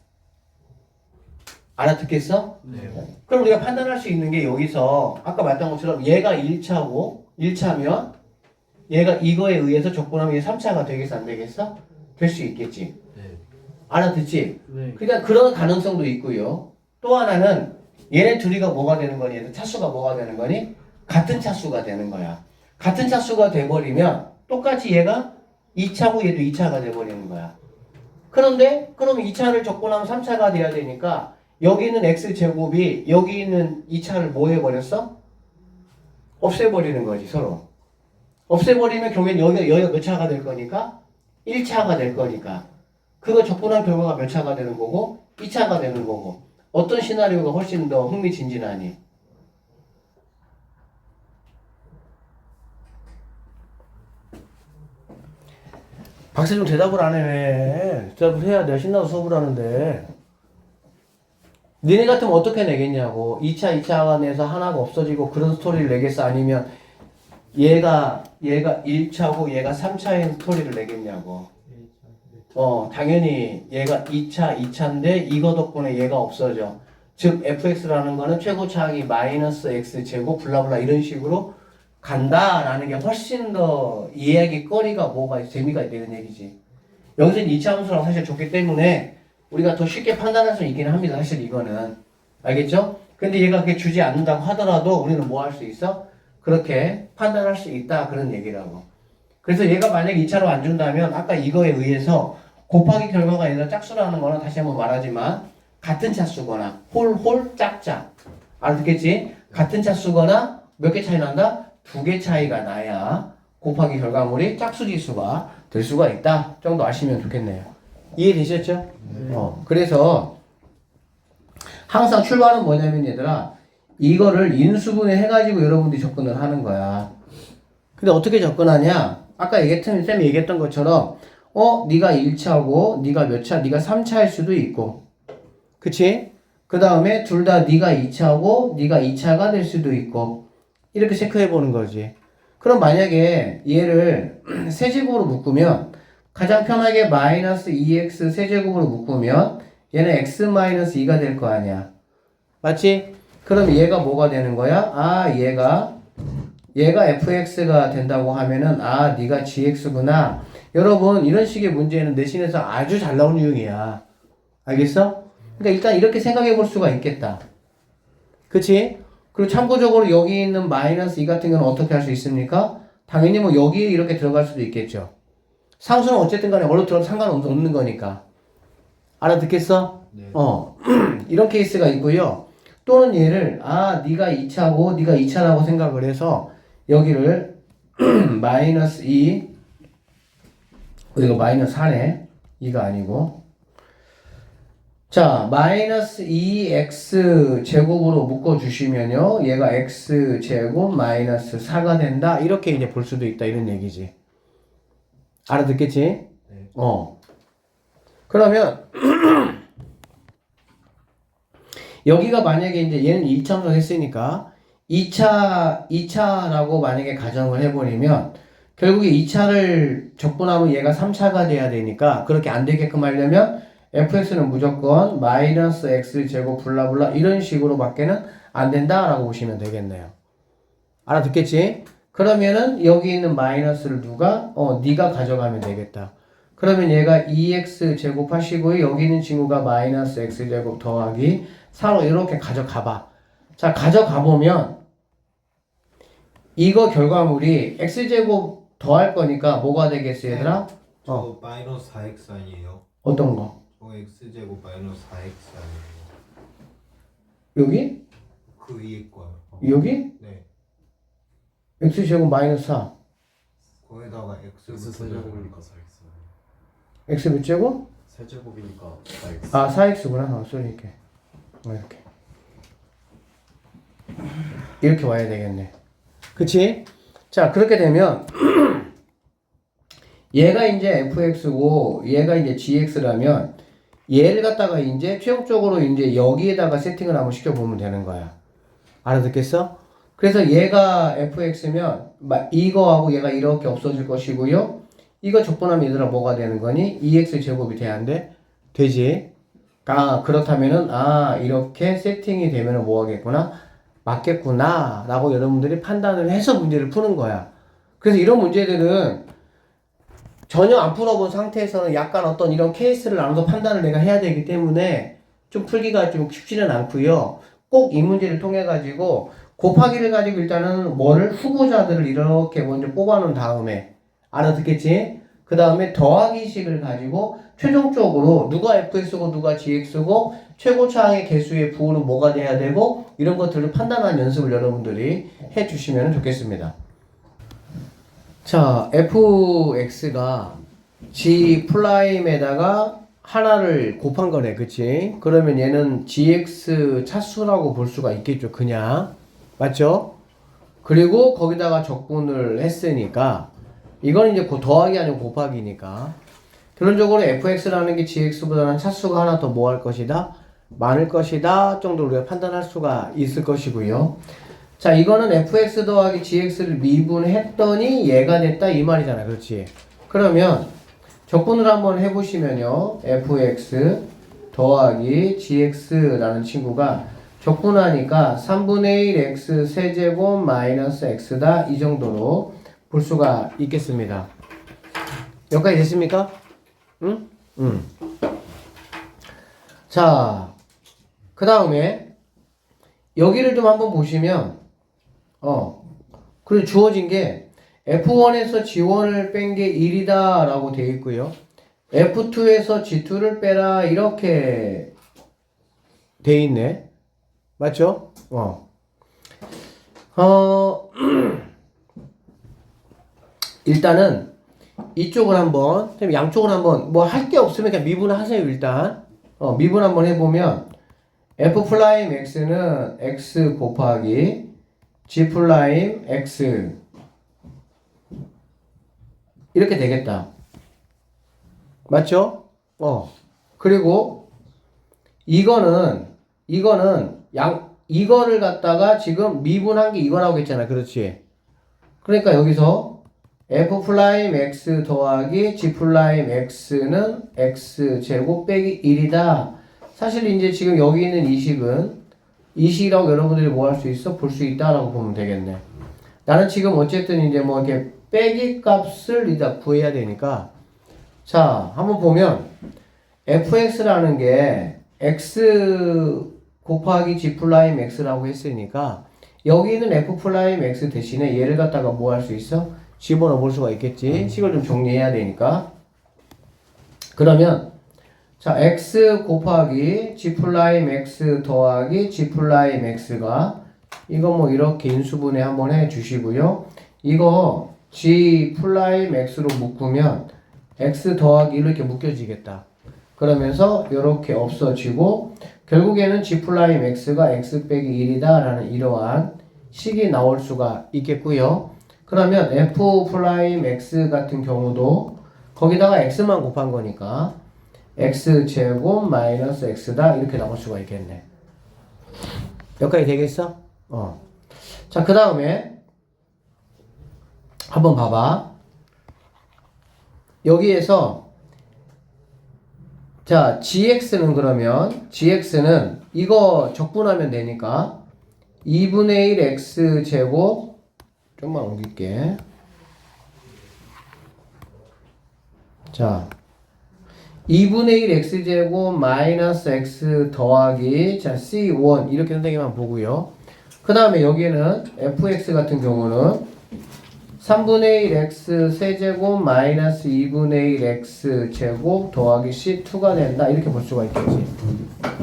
알아듣겠어? 네. 그럼 우리가 판단할 수 있는 게 여기서 아까 말했던 것처럼 얘가 1차고 1차면 얘가 이거에 의해서 적분하면 얘 3차가 되겠어 안 되겠어? 될 수 있겠지. 네. 알아듣지? 네. 그러니까 그런 가능성도 있고요. 또 하나는 얘네 둘이가 뭐가 되는 거니? 얘들 차수가 뭐가 되는 거니? 같은 차수가 되는 거야. 같은 차수가 돼버리면 똑같이 얘가 2차고 얘도 2차가 돼버리는 거야. 그런데 그럼 2차를 적분하면 3차가 돼야 되니까 여기 있는 x제곱이 여기 있는 2차를 뭐 해버렸어? 없애버리는 거지 서로. 없애버리면 결국엔 여기가 몇 차가 될 거니까? 1차가 될 거니까. 그거 적분한 결과가 몇 차가 되는 거고? 2차가 되는 거고. 어떤 시나리오가 훨씬 더 흥미진진하니? 박세종 대답을 안 해. 왜? 대답을 해야 내가 신나서 수업을 하는데. 니네 같으면 어떻게 내겠냐고. 2차, 2차가 내서 하나가 없어지고 그런 스토리를 내겠어? 아니면 얘가 1차고 얘가 3차인 스토리를 내겠냐고. 당연히 얘가 2차, 2차인데 이거 덕분에 얘가 없어져. 즉 fx라는 거는 최고차항이 마이너스 x제곱 블라블라 이런 식으로 간다라는 게 훨씬 더 이야기 거리가 뭐가 재미가 있다는 얘기지. 여기서는 2차 함수랑 사실 좋기 때문에 우리가 더 쉽게 판단할 수 있기는 합니다. 사실 이거는. 알겠죠? 근데 얘가 그렇게 주지 않는다고 하더라도 우리는 뭐 할 수 있어? 그렇게 판단할 수 있다. 그런 얘기라고. 그래서 얘가 만약에 2차로 안 준다면 아까 이거에 의해서 곱하기 결과가 아니라 짝수라는 거는 다시 한번 말하지만 같은 차수거나 홀 짝짝. 알아듣겠지? 같은 차수거나 몇 개 차이 난다? 2개 차이가 나야 곱하기 결과물이 짝수 지수가 될 수가 있다 정도 아시면 좋겠네요. 이해되셨죠? 그래서 항상 출발은 뭐냐면 얘들아 이거를 인수분해 해가지고 여러분들이 접근을 하는 거야. 근데 어떻게 접근하냐? 아까 쌤이 얘기했던 것처럼 네가 1차고 네가 몇 차? 네가 3차일 수도 있고 그치? 그 다음에 둘 다 네가 2차고 네가 2차가 될 수도 있고 이렇게 체크해 보는 거지. 그럼 만약에 얘를 세제곱으로 묶으면 가장 편하게 마이너스 2x 세제곱으로 묶으면 얘는 x 마이너스 2가 될 거 아니야. 맞지? 그럼 얘가 뭐가 되는 거야? 아, 얘가 fx가 된다고 하면은 아, 네가 gx구나. 여러분, 이런 식의 문제는 내신에서 아주 잘 나온 유형이야. 알겠어? 그러니까 일단 이렇게 생각해 볼 수가 있겠다. 그치? 그리고 참고적으로 여기 있는 마이너스 2 같은 경우는 어떻게 할 수 있습니까? 당연히 뭐 여기에 이렇게 들어갈 수도 있겠죠. 상수는 어쨌든 간에 어디로 들어도 상관없는 거니까. 알아듣겠어? 네. 이런 케이스가 있고요. 또는 얘를 아, 네가 2차고 네가 2차라고 생각을 해서 여기를 마이너스 2 이거 마이너스 4네. 2가 아니고 자, 마이너스 2x 제곱으로 묶어주시면요. 얘가 x 제곱 마이너스 4가 된다. 이렇게 이제 볼 수도 있다. 이런 얘기지. 알아듣겠지? 네. 그러면, 여기가 만약에 이제 얘는 2차함수 했으니까, 2차라고 만약에 가정을 해버리면, 결국에 2차를 적분하면 얘가 3차가 돼야 되니까, 그렇게 안 되게끔 하려면, fx는 무조건 마이너스 x 제곱 블라블라 이런 식으로 밖에는 안 된다라고 보시면 되겠네요. 알아듣겠지? 그러면은 여기 있는 마이너스를 누가? 네가 가져가면 되겠다. 그러면 얘가 2x 제곱 하시고요. 여기 있는 친구가 마이너스 x 제곱 더하기 4로 이렇게 가져가봐. 자, 가져가보면 이거 결과물이 x 제곱 더할 거니까 뭐가 되겠어, 얘들아? 저 마이너스 4x 아니에요? 어떤 거? 저 x제곱 마이너스 4x 아니에요? 여기? 그 위에 거요. 여기? 네. x제곱 마이너스 4. 거기다가 x x 세제곱이니까 4x. x 몇 제곱? 세제곱이니까 4x. 아, 4x구나. 쏘리 이렇게. 이렇게. 이렇게 와야 되겠네. 그치? 자, 그렇게 되면 얘가 이제 fx고 얘가 이제 gx라면 얘를 갖다가 이제 최종적으로 이제 여기에다가 세팅을 한번 시켜보면 되는 거야. 알아듣겠어? 그래서 얘가 fx면 이거하고 얘가 이렇게 없어질 것이고요. 이거 적분하면 얘들아 뭐가 되는 거니? 2x 제곱이 돼야 안 돼? 되지? 아, 그렇다면은 이렇게 세팅이 되면은 뭐 하겠구나? 맞겠구나 라고 여러분들이 판단을 해서 문제를 푸는 거야. 그래서 이런 문제들은 전혀 안 풀어본 상태에서는 약간 어떤 이런 케이스를 나눠서 판단을 내가 해야 되기 때문에 좀 풀기가 좀 쉽지는 않고요. 꼭 이 문제를 통해 가지고 곱하기를 가지고 일단은 뭐를 후보자들을 이렇게 먼저 뽑아 놓은 다음에 알아듣겠지? 그 다음에 더하기식을 가지고 최종적으로 누가 fx고 누가 gx고 최고차항의 개수의 부호는 뭐가 돼야 되고 이런 것들을 판단하는 연습을 여러분들이 해 주시면 좋겠습니다. 자, fx가 g 프라임에다가 하나를 곱한 거네, 그치? 그러면 얘는 gx 차수라고 볼 수가 있겠죠, 그냥. 맞죠? 그리고 거기다가 적분을 했으니까 이건 이제 더하기 아니고 곱하기니까 결론적으로 fx라는 게 gx보다는 차수가 하나 더 뭐 할 것이다? 많을 것이다 정도로 우리가 판단할 수가 있을 것이고요. 자, 이거는 fx 더하기 gx를 미분했더니 얘가 됐다 이 말이잖아. 그렇지? 그러면 적분을 한번 해보시면요. fx 더하기 gx라는 친구가 적분하니까 3분의 1 x 세제곱 마이너스 x다 이 정도로 볼 수가 있겠습니다. 여기까지 됐습니까? 응? 응. 자, 그 다음에 여기를 좀 한번 보시면 그리고 주어진 게 F1에서 G1을 뺀 게 1이다 라고 되어 있고요. F2에서 G2를 빼라 이렇게 되어 있네. 맞죠? 일단은 이쪽을 한번 양쪽을 한번 뭐 할 게 없으면 그냥 미분하세요. 일단 미분 한번 해보면 f 프라임 x는 x 곱하기 g 프라임 x 이렇게 되겠다. 맞죠? 그리고 이거는 이거를 갖다가 지금 미분한 게 이거라고 했잖아. 그렇지? 그러니까 여기서 f 프라임 x 더하기 g 프라임 x는 x 제곱 빼기 1이다. 사실 이제 지금 여기 있는 이 식이라고 여러분들이 뭐 할 수 있어? 볼 수 있다라고 보면 되겠네. 나는 지금 어쨌든 이제 뭐 이렇게 빼기 값을 일단 구해야 되니까 자, 한번 보면 fx라는 게 x 곱하기 g 프라임 x라고 했으니까 여기 있는 f 프라임 x 대신에 얘를 갖다가 뭐 할 수 있어? 집어넣어 볼 수가 있겠지. 식을 좀 정리해야 되니까. 그러면 자, x 곱하기 g 프라임 x 더하기 g 프라임 x가 이거 뭐 이렇게 인수분해 한번 해 주시고요. 이거 g 프라임 x로 묶으면 x 더하기 1로 이렇게 묶여지겠다. 그러면서 이렇게 없어지고 결국에는 g 프라임 x가 x 빼기 1이다 라는 이러한 식이 나올 수가 있겠고요. 그러면 f 프라임 x 같은 경우도 거기다가 x만 곱한 거니까 x 제곱 마이너스 x다 이렇게 나올 수가 있겠네. 여기까지 되겠어? 자, 그 다음에 한번 봐봐. 여기에서 자, gx는 그러면 gx는 이거 적분하면 되니까 2분의 1 x 제곱 좀만 옮길게. 자, 2분의 1 x 제곱 마이너스 x 더하기 자 c1 이렇게 선생님만 보고요. 그 다음에 여기는 fx 같은 경우는 3분의 1 x 세제곱 마이너스 2분의 1 x 제곱 더하기 c2가 된다 이렇게 볼 수가 있겠지.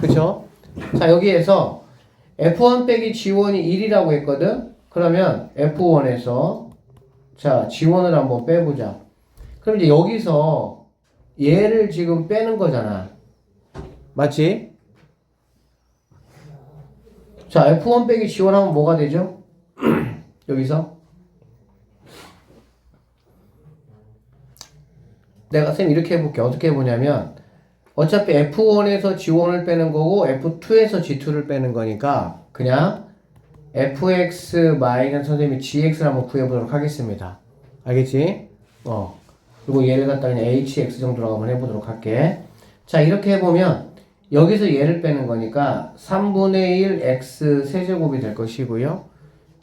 그쵸? 자, 여기에서 f1 빼기 g1이 1이라고 했거든. 그러면 f1에서 자 g1을 한번 빼보자. 그럼 이제 여기서 얘를 지금 빼는 거잖아. 맞지? 자, f1 빼기 g1 하면 뭐가 되죠? 여기서 내가 쌤 이렇게 해볼게. 어떻게 해보냐면 어차피 f1에서 g1을 빼는 거고 f2에서 g2를 빼는 거니까 그냥 fx 마이너스 선생님이 gx를 한번 구해보도록 하겠습니다. 알겠지? 그리고 얘를 갖다 그냥 hx 정도로 한번 해보도록 할게. 자, 이렇게 해보면 여기서 얘를 빼는 거니까 3분의 1 x 세제곱이 될 것이고요.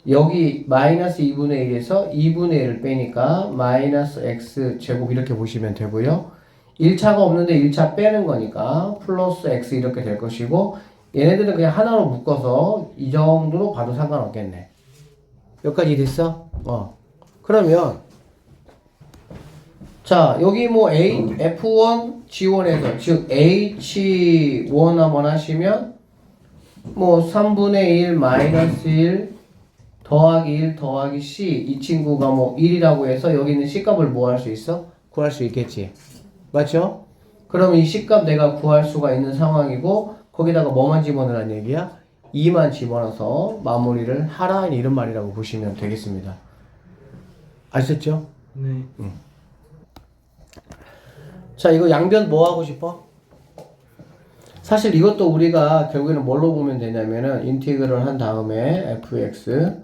여기 마이너스 2분의 1에서 2분의 1을 빼니까 마이너스 x 제곱 이렇게 보시면 되고요. 1차가 없는데 1차 빼는 거니까 플러스 x 이렇게 될 것이고 얘네들은 그냥 하나로 묶어서 이 정도로 봐도 상관없겠네. 여기까지 됐어? 그러면 자, 여기 뭐 F1, G1에서 즉 H1 한번 하시면 뭐 3분의 1 마이너스 1 더하기 1 더하기 C 이 친구가 뭐 1이라고 해서 여기 있는 C값을 뭐 할 수 있어? 구할 수 있겠지. 맞죠? 그러면 이 C값 내가 구할 수가 있는 상황이고 거기다가 뭐만 집어넣으란 얘기야? 2만 집어넣어서 마무리를 하라 이런 말이라고 보시면 되겠습니다. 아셨죠? 네. 자, 이거 양변 뭐 하고 싶어? 사실 이것도 우리가 결국에는 뭘로 보면 되냐면은 인티그럴 한 다음에 fx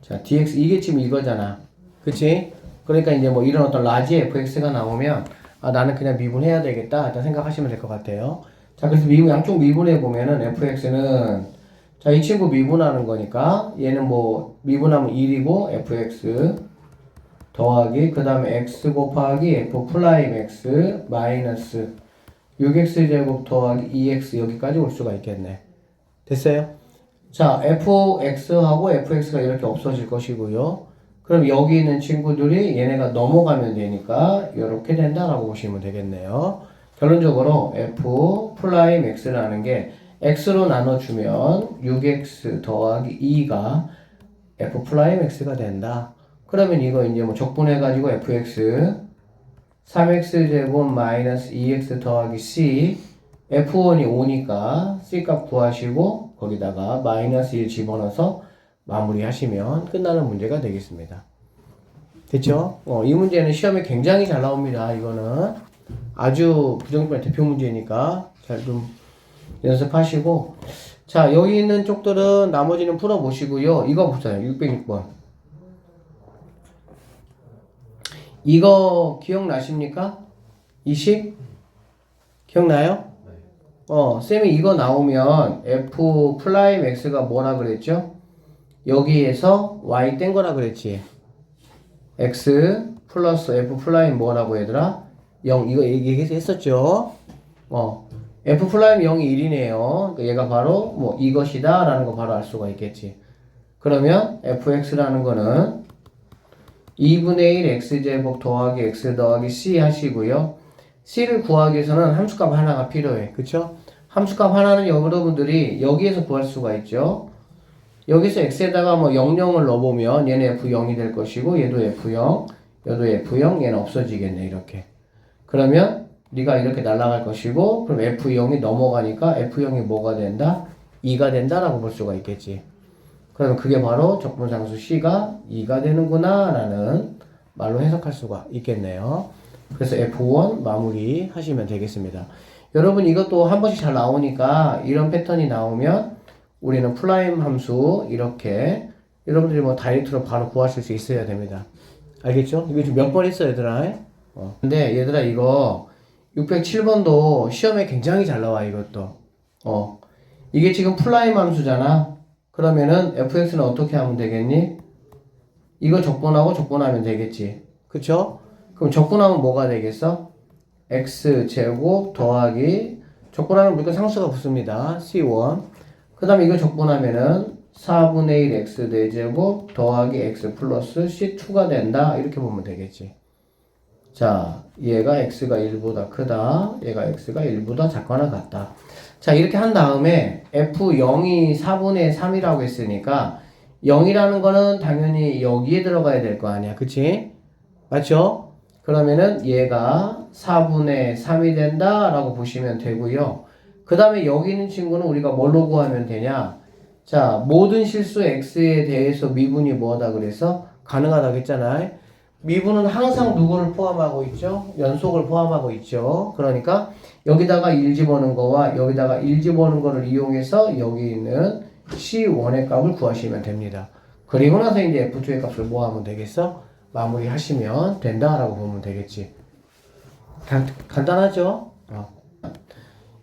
자 dx 이게 지금 이거잖아. 그치? 그러니까 이제 뭐 이런 어떤 라지 fx가 나오면 아 나는 그냥 미분해야 되겠다 일단 생각하시면 될 것 같아요. 자, 그래서 양쪽 미분해 보면은 fx는 자 이 친구 미분하는 거니까 얘는 뭐 미분하면 1이고 fx 더하기 그 다음에 x 곱하기 f 프라임 x 마이너스 6x 제곱 더하기 2x 여기까지 올 수가 있겠네. 됐어요? 자, fx하고 fx가 이렇게 없어질 것이고요. 그럼 여기 있는 친구들이 얘네가 넘어가면 되니까 이렇게 된다라고 보시면 되겠네요. 결론적으로 f 프라임 x라는 게 x로 나눠주면 6x 더하기 2가 f 프라임 x가 된다. 그러면 이거 이제 뭐 적분해가지고 fx 3x 제곱 마이너스 2x 더하기 c f1이 5니까 c 값 구하시고 거기다가 마이너스 1 집어넣어서 마무리 하시면 끝나는 문제가 되겠습니다. 됐죠? 이 문제는 시험에 굉장히 잘 나옵니다. 이거는 아주 부정기말 대표 문제니까 잘 좀 연습하시고 자 여기 있는 쪽들은 나머지는 풀어보시고요. 이거 보세요. 606번 이거 기억나십니까? 이 식? 기억나요? 네. 쌤이 이거 나오면 f 프라임 x가 뭐라 그랬죠? 여기에서 y 뗀 거라 그랬지. x 플러스 f 프라임 뭐라고 얘들아? 0 이거 얘기했었죠. f 프라임 0이 1이네요. 얘가 바로 뭐 이것이다 라는 거 바로 알 수가 있겠지. 그러면 fx라는 거는 2분의 1 x제곱 더하기 x 더하기 c 하시고요. c를 구하기 위해서는 함수값 하나가 필요해. 그쵸? 함수값 하나는 여러분들이 여기에서 구할 수가 있죠. 여기서 x에다가 뭐 00을 넣어보면 얘는 f0이 될 것이고 얘도 f0, 얘도 f0, 얘는 없어지겠네 이렇게. 그러면 네가 이렇게 날아갈 것이고 그럼 f0이 넘어가니까 f0이 뭐가 된다? 2가 된다라고 볼 수가 있겠지. 그러면 그게 바로 적분상수 c가 2가 되는구나 라는 말로 해석할 수가 있겠네요. 그래서 F1 마무리 하시면 되겠습니다. 여러분 이것도 한 번씩 잘 나오니까 이런 패턴이 나오면 우리는 프라임 함수 이렇게 여러분들이 뭐 다이렉트로 바로 구하실 수 있어야 됩니다. 알겠죠? 이거 지금 몇 번 했어 얘들아? 근데 얘들아 이거 607번도 시험에 굉장히 잘 나와 이것도. 이게 지금 프라임 함수잖아. 그러면은 fx는 어떻게 하면 되겠니? 이거 적분하고 적분하면 되겠지. 그쵸? 그럼 적분하면 뭐가 되겠어? x제곱 더하기 적분하면 무조건 상수가 붙습니다. c1 그 다음에 이거 적분하면은 4분의 1 x 4제곱 더하기 x 플러스 c2가 된다 이렇게 보면 되겠지. 자 얘가 x가 1보다 크다 얘가 x가 1보다 작거나 같다. 자 이렇게 한 다음에 f0이 4분의 3이라고 했으니까 0이라는 거는 당연히 여기에 들어가야 될 거 아니야 그치? 맞죠? 그러면은 얘가 4분의 3이 된다 라고 보시면 되고요. 그 다음에 여기 있는 친구는 우리가 뭘로 구하면 되냐? 자 모든 실수 x에 대해서 미분이 뭐하다 그래서 가능하다고 했잖아. 미분은 항상 누구를 포함하고 있죠? 연속을 포함하고 있죠. 그러니까 여기다가 1 집어넣은 거와 여기다가 1 집어넣은 거를 이용해서 여기 있는 C1의 값을 구하시면 됩니다. 그리고 나서 이제 F2의 값을 뭐 하면 되겠어? 마무리 하시면 된다라고 보면 되겠지. 간단하죠?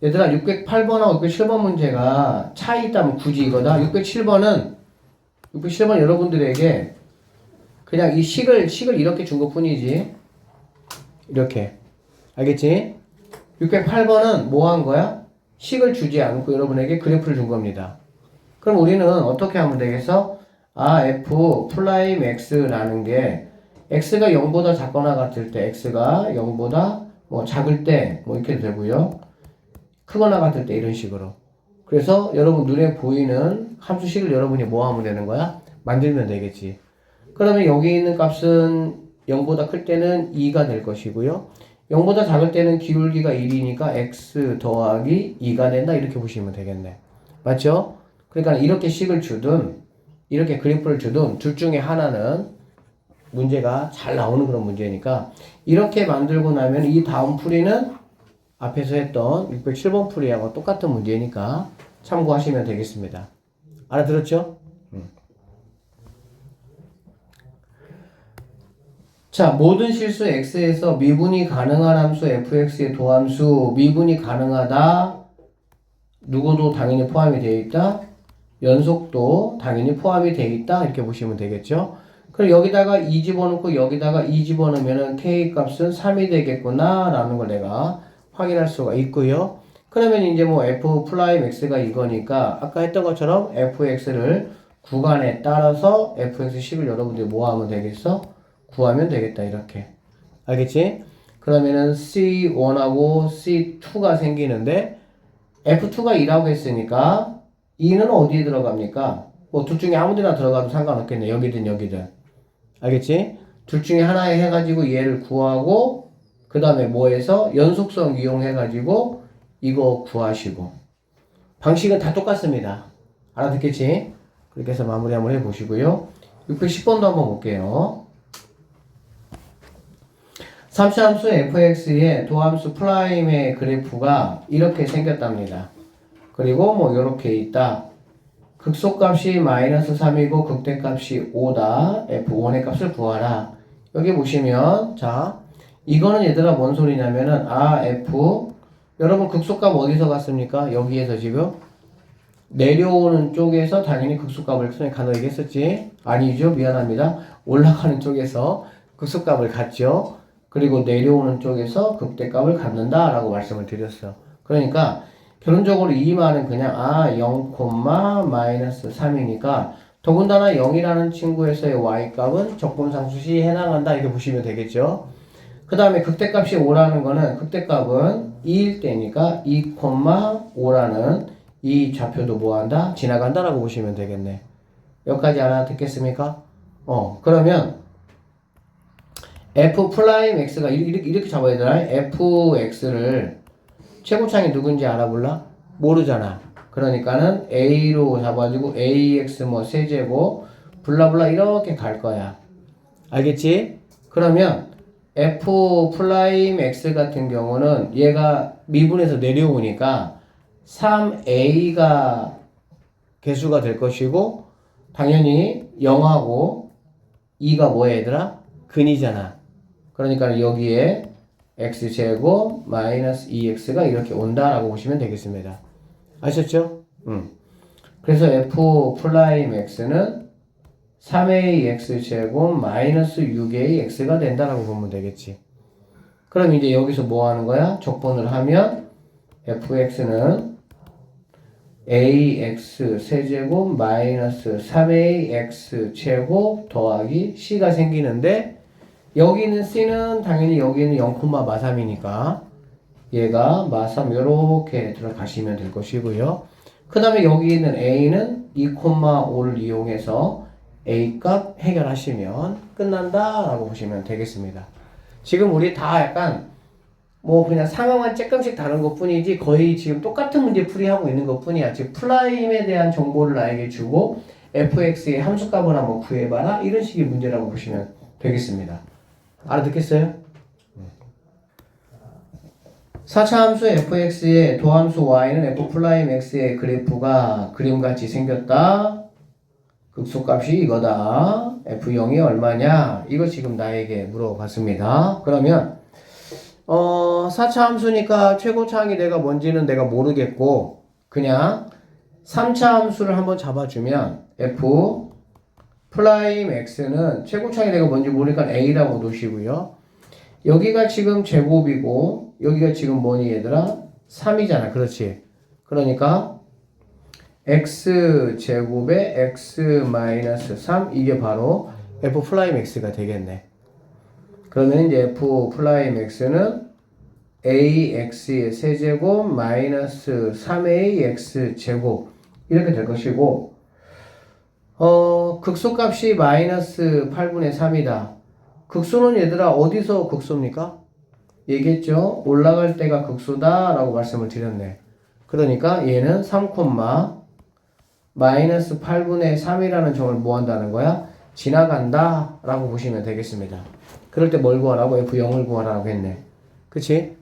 얘들아 608번하고 607번 문제가 차이 있다면 굳이 이거다. 607번은 여러분들에게 그냥 이 식을 이렇게 준 것 뿐이지. 이렇게. 알겠지? 608번은 뭐 한 거야? 식을 주지 않고 여러분에게 그래프를 준 겁니다. 그럼 우리는 어떻게 하면 되겠어? f 프라임 x라는 게 x가 0보다 작거나 같을 때 x가 0보다 뭐 작을 때 뭐 이렇게 되고요. 크거나 같을 때 이런 식으로. 그래서 여러분 눈에 보이는 함수식을 여러분이 뭐 하면 되는 거야? 만들면 되겠지. 그러면 여기 있는 값은 0보다 클 때는 2가 될 것이고요. 0보다 작을 때는 기울기가 1이니까 x 더하기 2가 된다 이렇게 보시면 되겠네. 맞죠? 그러니까 이렇게 식을 주든 이렇게 그래프를 주든 둘 중에 하나는 문제가 잘 나오는 그런 문제니까 이렇게 만들고 나면 이 다음 풀이는 앞에서 했던 607번 풀이하고 똑같은 문제니까 참고하시면 되겠습니다. 알아들었죠? 자, 모든 실수 x에서 미분이 가능한 함수 fx의 도함수 미분이 가능하다. 누구도 당연히 포함이 되어 있다. 연속도 당연히 포함이 되어 있다. 이렇게 보시면 되겠죠. 그럼 여기다가 2 집어넣고 여기다가 2 집어넣으면 k 값은 3이 되겠구나 라는 걸 내가 확인할 수가 있고요. 그러면 이제 뭐 f 프라임 x가 이거니까 아까 했던 것처럼 fx를 구간에 따라서 fx식을 여러분들이 뭐 하면 되겠어? 구하면 되겠다 이렇게. 알겠지? 그러면은 C1하고 C2가 생기는데 F2가 2라고 했으니까 2는 어디에 들어갑니까? 뭐 둘 중에 아무 데나 들어가도 상관없겠네. 여기든 여기든. 알겠지? 둘 중에 하나에 해가지고 얘를 구하고 그 다음에 뭐해서 연속성 이용해가지고 이거 구하시고 방식은 다 똑같습니다. 알아듣겠지? 그렇게 해서 마무리 한번 해보시고요. 610번도 한번 볼게요. 삼수함수 fx의 도함수 프라임의 그래프가 이렇게 생겼답니다. 그리고 뭐 이렇게 있다. 극소값이 마이너스 3이고 극대값이 5다. f1의 값을 구하라. 여기 보시면 자 이거는 얘들아 뭔 소리냐면은 f 여러분 극소값 어디서 갔습니까? 여기에서 지금 내려오는 쪽에서 당연히 극소값을 손에 가능하게 했었지. 아니죠. 미안합니다. 올라가는 쪽에서 극소값을 갖죠. 그리고 내려오는 쪽에서 극대값을 갖는다라고 말씀을 드렸어. 그러니까 결론적으로 이 말은 그냥 0, 마이너스 3이니까 더군다나 0이라는 친구에서의 y값은 적분상수시 해당한다 이렇게 보시면 되겠죠. 그 다음에 극대값이 5라는 거는 극대값은 2일 때니까 2, 5라는 이 좌표도 뭐한다? 지나간다라고 보시면 되겠네. 여기까지 알아듣겠습니까? 그러면 f 프라임 x가 이렇게 잡아야 되나? fx를 최고창이 누군지 알아볼라? 모르잖아. 그러니까는 a로 잡아주고 ax 뭐 세제곱 블라블라 이렇게 갈 거야. 알겠지? 그러면 f 프라임 x 같은 경우는 얘가 미분에서 내려오니까 3a가 개수가 될 것이고 당연히 0하고 2가 뭐야 얘들아? 근이잖아. 그러니까 여기에 x제곱 마이너스 2x가 이렇게 온다라고 보시면 되겠습니다. 아셨죠? 그래서 f 프라임 x는 3ax제곱 마이너스 6ax가 된다라고 보면 되겠지. 그럼 이제 여기서 뭐 하는 거야? 적분을 하면 fx는 ax 세제곱 마이너스 3ax 제곱 더하기 c가 생기는데 여기 있는 c는 당연히 여기는 0, 마3이니까 얘가 마3 요렇게 들어가시면 될 것이고요. 그 다음에 여기 있는 a는 2, 5를 이용해서 a 값 해결하시면 끝난다 라고 보시면 되겠습니다. 지금 우리 다 약간 뭐 그냥 상황만 조금씩 다른 것 뿐이지 거의 지금 똑같은 문제 풀이하고 있는 것 뿐이야. 즉 프라임에 대한 정보를 나에게 주고 fx의 함수값을 한번 구해봐라 이런 식의 문제라고 보시면 되겠습니다. 알아듣겠어요? 4차 함수 fx의 도함수 y는 f 프라임 x의 그래프가 그림같이 생겼다. 극소값이 이거다. f0이 얼마냐? 이거 지금 나에게 물어봤습니다. 그러면 4차 함수니까 최고차항이 내가 뭔지는 내가 모르겠고 그냥 3차 함수를 한번 잡아주면 f 프라임 x는 최고차항이 내가 뭔지 모르니까 a라고 놓으시고요. 여기가 지금 제곱이고 여기가 지금 뭐니 얘들아? 3이잖아. 그렇지? 그러니까 x제곱에 x 마이너스 3 이게 바로 f 프라임 x가 되겠네. 그러면 이제 f 프라임 x는 ax의 세제곱 마이너스 3ax 제곱 이렇게 될 것이고 극소값이 마이너스 8분의 3이다. 극소는 얘들아 어디서 극소입니까? 얘기했죠? 올라갈 때가 극소다 라고 말씀을 드렸네. 그러니까 얘는 3, 마이너스 8분의 3이라는 점을 뭐 한다는 거야? 지나간다 라고 보시면 되겠습니다. 그럴 때 뭘 구하라고? f0을 구하라고 했네. 그치?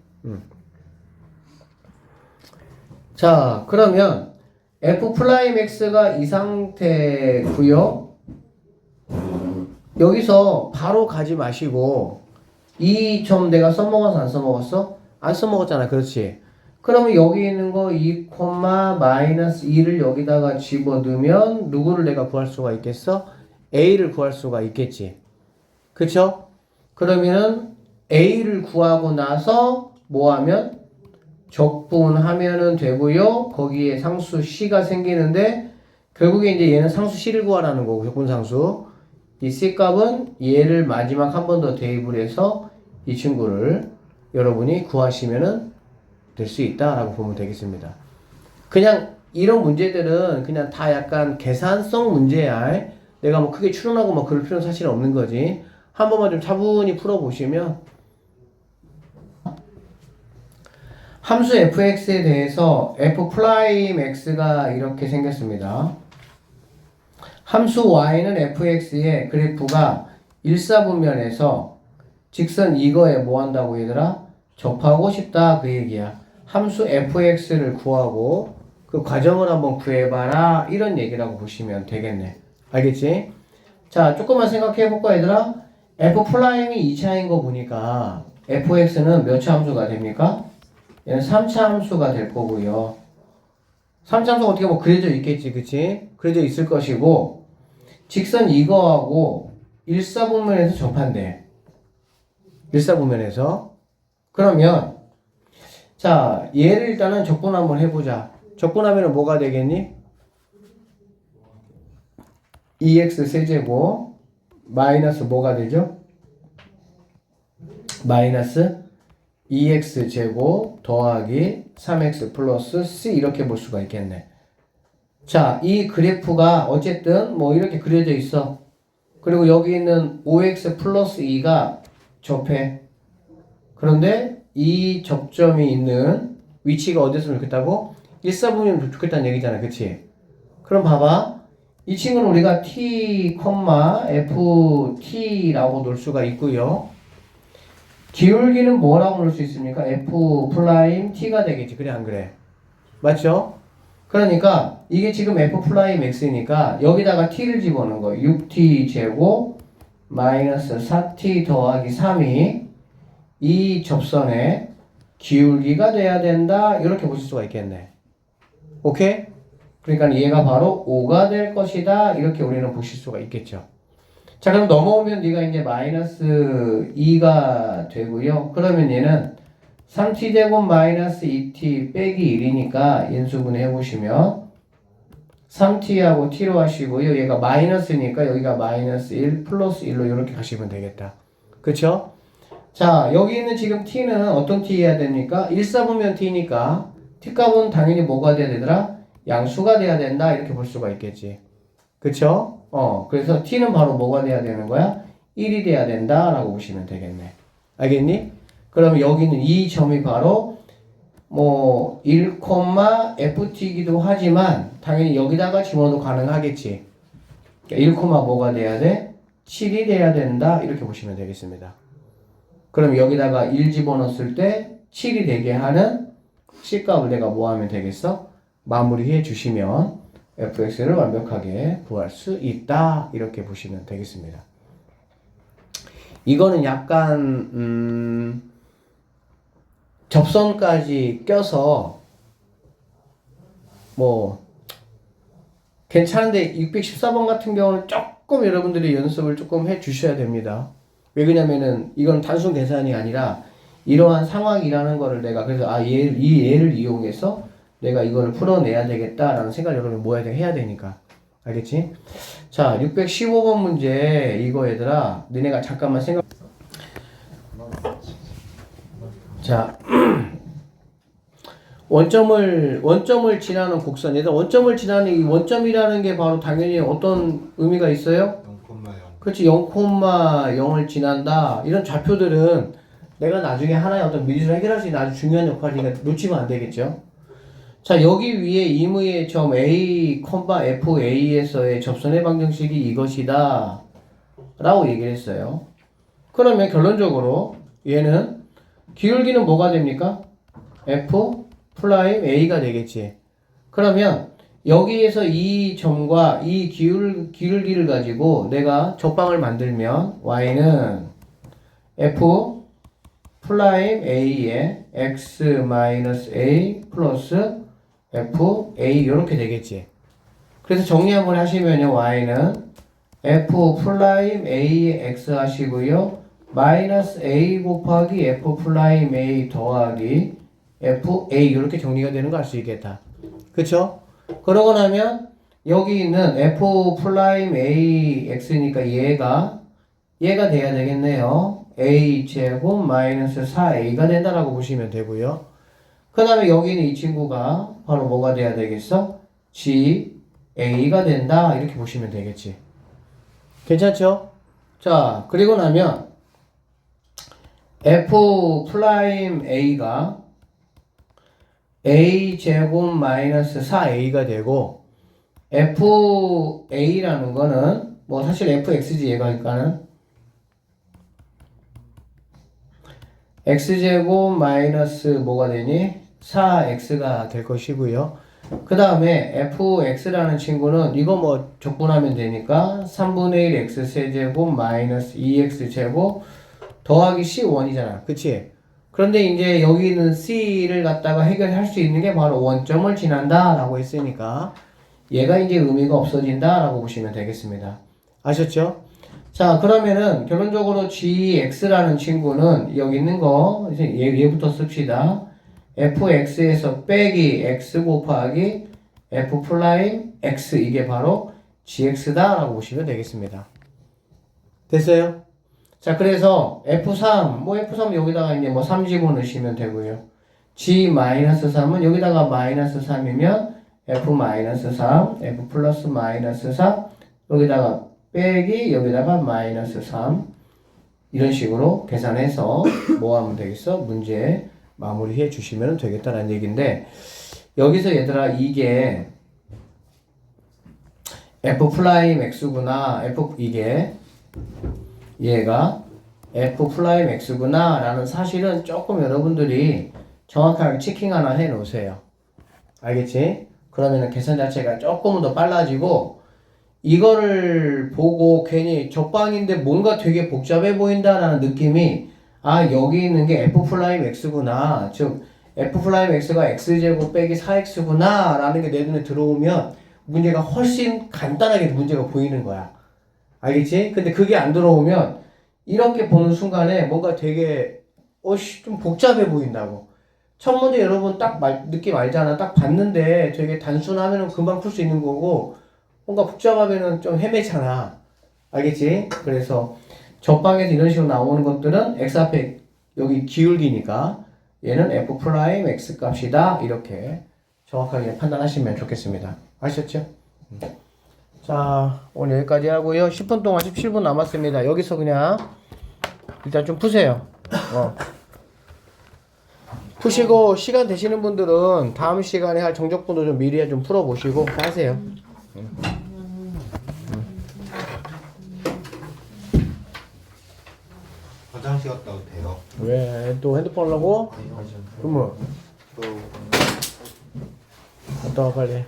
자, 그러면 f 프라임 x가 이 상태고요. 여기서 바로 가지 마시고 이 점 내가 써먹어서 안 써먹었어? 안 써먹었잖아. 그렇지? 그러면 여기 있는 거 2, 마이너스 2를 여기다가 집어넣으면 누구를 내가 구할 수가 있겠어? a를 구할 수가 있겠지. 그쵸? 그러면은 a를 구하고 나서 뭐 하면? 적분하면은 되고요. 거기에 상수 c가 생기는데 결국에 이제 얘는 상수 c를 구하라는 거고 적분상수. 이 c 값은 얘를 마지막 한 번 더 대입을 해서 이 친구를 여러분이 구하시면은 될 수 있다라고 보면 되겠습니다. 그냥 이런 문제들은 그냥 다 약간 계산성 문제야. 내가 뭐 크게 추론하고 뭐 그럴 필요는 사실 없는 거지. 한 번만 좀 차분히 풀어보시면 함수 fx에 대해서 f 프라임 x가 이렇게 생겼습니다. 함수 y는 fx의 그래프가 일사분면에서 직선 이거에 뭐 한다고 얘들아? 접하고 싶다 그 얘기야. 함수 fx를 구하고 그 과정을 한번 구해봐라 이런 얘기라고 보시면 되겠네. 알겠지? 자, 조금만 생각해 볼까 얘들아? f 프라임이 2차인 거 보니까 fx는 몇 차 함수가 됩니까? 얘는 3차 함수가 될 거고요. 3차 함수가 어떻게 뭐 그려져 있겠지, 그치? 그려져 있을 것이고, 직선 이거하고 일사분면에서 접한대. 일사분면에서. 그러면, 자, 얘를 일단은 적분 한번 해보자. 적분하면 뭐가 되겠니? 2x 세제곱 마이너스 뭐가 되죠? 마이너스 2x 제곱 더하기 3x 플러스 c 이렇게 볼 수가 있겠네. 자, 이 그래프가 어쨌든 뭐 이렇게 그려져 있어. 그리고 여기 있는 5x 플러스 2가 접해. 그런데 이 접점이 있는 위치가 어디였으면 좋겠다고? 일사분면 좋겠다는 얘기잖아, 그치? 그럼 봐봐. 이 친구는 우리가 t, ft라고 놓을 수가 있고요. 기울기는 뭐라고 놓을 수 있습니까? f 프라임 t가 되겠지. 그래 안 그래? 맞죠? 그러니까 이게 지금 f 프라임 x니까 여기다가 t를 집어넣은 거예요. 6t 제곱 마이너스 4t 더하기 3이 이 접선의 기울기가 돼야 된다. 이렇게 보실 수가 있겠네. 오케이? 그러니까 얘가 바로 5가 될 것이다. 이렇게 우리는 보실 수가 있겠죠. 자, 그럼 넘어오면 네가 이제 마이너스 2가 되고요. 그러면 얘는 3t 제곱 마이너스 2t 빼기 1이니까 인수분해 해보시면 3t하고 t로 하시고요. 얘가 마이너스니까 여기가 마이너스 1 플러스 1로 이렇게 가시면 되겠다. 그쵸? 자, 여기 있는 지금 t는 어떤 t 해야 됩니까? 일사분면 t니까 t 값은 당연히 뭐가 돼야 되더라? 양수가 돼야 된다. 이렇게 볼 수가 있겠지. 그쵸? 그래서 t는 바로 뭐가 돼야 되는 거야? 1이 돼야 된다. 라고 보시면 되겠네. 알겠니? 그러면 여기는 이 점이 바로 뭐 1, ft이기도 하지만 당연히 여기다가 집어넣어도 가능하겠지. 1, 뭐가 돼야 돼? 7이 돼야 된다. 이렇게 보시면 되겠습니다. 그럼 여기다가 1 집어넣었을 때 7이 되게 하는 C값을 내가 뭐 하면 되겠어? 마무리해 주시면 fx를 완벽하게 구할 수 있다. 이렇게 보시면 되겠습니다. 이거는 약간 접선까지 껴서 뭐 괜찮은데 614번 같은 경우는 조금 여러분들이 연습을 조금 해 주셔야 됩니다. 왜 그러냐면은 이건 단순 계산이 아니라 이러한 상황이라는 거를 내가 그래서 이 얘를 이용해서 내가 이거를 풀어내야 되겠다라는 생각을 여러분이 뭐 해야 되니까. 알겠지? 자, 615번 문제 이거 얘들아 너네가 잠깐만 생각. 자, 원점을 지나는 곡선. 얘들 원점을 지나는 이 원점이라는 게 바로 당연히 어떤 의미가 있어요? 0,0. 그렇지, 0,0을 지난다. 이런 좌표들은 내가 나중에 하나의 어떤 미지수를 해결할 수 있는 아주 중요한 역할이니까 놓치면 안 되겠죠. 자, 여기 위에 임의의 점 A, FA에서의 접선의 방정식이 이것이다 라고 얘기를 했어요. 그러면 결론적으로 얘는 기울기는 뭐가 됩니까? F 프라임 A가 되겠지. 그러면 여기에서 이 점과 이 기울기를 가지고 내가 접방을 만들면 Y는 F 프라임 A에 X-A 플러스 FA 이렇게 되겠지. 그래서 정리 한번 하시면요. Y는 F 프라임 A에 X 하시고요. 마이너스 A 곱하기 F 프라임 A 더하기 FA 이렇게 정리가 되는 거 알 수 있겠다. 그쵸? 그러고 나면 여기 있는 F 프라임 A X니까 얘가 돼야 되겠네요. A 제곱 마이너스 4A가 된다라고 보시면 되고요. 그 다음에 여기 있는 이 친구가 바로 뭐가 돼야 되겠어? GA가 된다. 이렇게 보시면 되겠지. 괜찮죠? 자, 그리고 나면 F 프라임 A가 A 제곱 마이너스 4A가 되고 FA라는 거는 뭐 사실 FX지 얘가 그러니까는 X제곱 마이너스 뭐가 되니? 4X가 될 것이고요. 그 다음에 fx라는 친구는 이거 뭐 적분하면 되니까 3분의 1 x 세제곱 마이너스 2x 제곱 더하기 c1이잖아. 그치? 그런데 이제 여기는 c를 갖다가 해결할 수 있는 게 바로 원점을 지난다 라고 했으니까 얘가 이제 의미가 없어진다 라고 보시면 되겠습니다. 아셨죠? 자, 그러면은 결론적으로 gx라는 친구는 여기 있는 거 이제 얘부터 씁시다. fx에서 빼기 x 곱하기 f 플라임 x 이게 바로 gx다 라고 보시면 되겠습니다. 됐어요? 자, 그래서 f3 뭐 f3 여기다가 이제 뭐 3 집어넣으시면 되고요. g-3은 여기다가 마이너스 3이면 f-3 f 플러스 마이너스 4 여기다가 빼기 여기다가 마이너스 3 이런 식으로 계산해서 뭐 하면 되겠어? 문제 마무리해 주시면 되겠다는 얘기인데 여기서 얘들아 이게 f 플라임 x구나 이게 얘가 f 플라임 x구나 라는 사실은 조금 여러분들이 정확하게 체킹 하나 해 놓으세요. 알겠지? 그러면은 계산 자체가 조금 더 빨라지고 이거를 보고 괜히 적방인데 뭔가 되게 복잡해 보인다라는 느낌이 아 여기 있는 게 f 플라임 x구나 즉 f 플라임 x가 x제곱 빼기 4x구나 라는 게 내 눈에 들어오면 문제가 훨씬 간단하게 문제가 보이는 거야. 알겠지? 근데 그게 안 들어오면 이렇게 보는 순간에 뭔가 되게 좀 복잡해 보인다고. 첫 문제 여러분 딱 느낌 알잖아. 딱 봤는데 되게 단순하면 금방 풀 수 있는 거고 뭔가 복잡하면은 좀 헤매잖아. 알겠지? 그래서 적방에서 이런 식으로 나오는 것들은 x 앞에 여기 기울기니까 얘는 f 프라임 x 값이다. 이렇게 정확하게 판단하시면 좋겠습니다. 아셨죠? 자, 오늘 여기까지 하고요. 10분 동안 17분 남았습니다. 여기서 그냥 일단 좀 푸세요. 푸시고 시간 되시는 분들은 다음 시간에 할 정적분도 좀 미리 좀 풀어보시고 하세요. 화장실 갔다 와도 돼요? 왜 또 핸드폰 하려고? 그러면 또 갔다 와 빨리.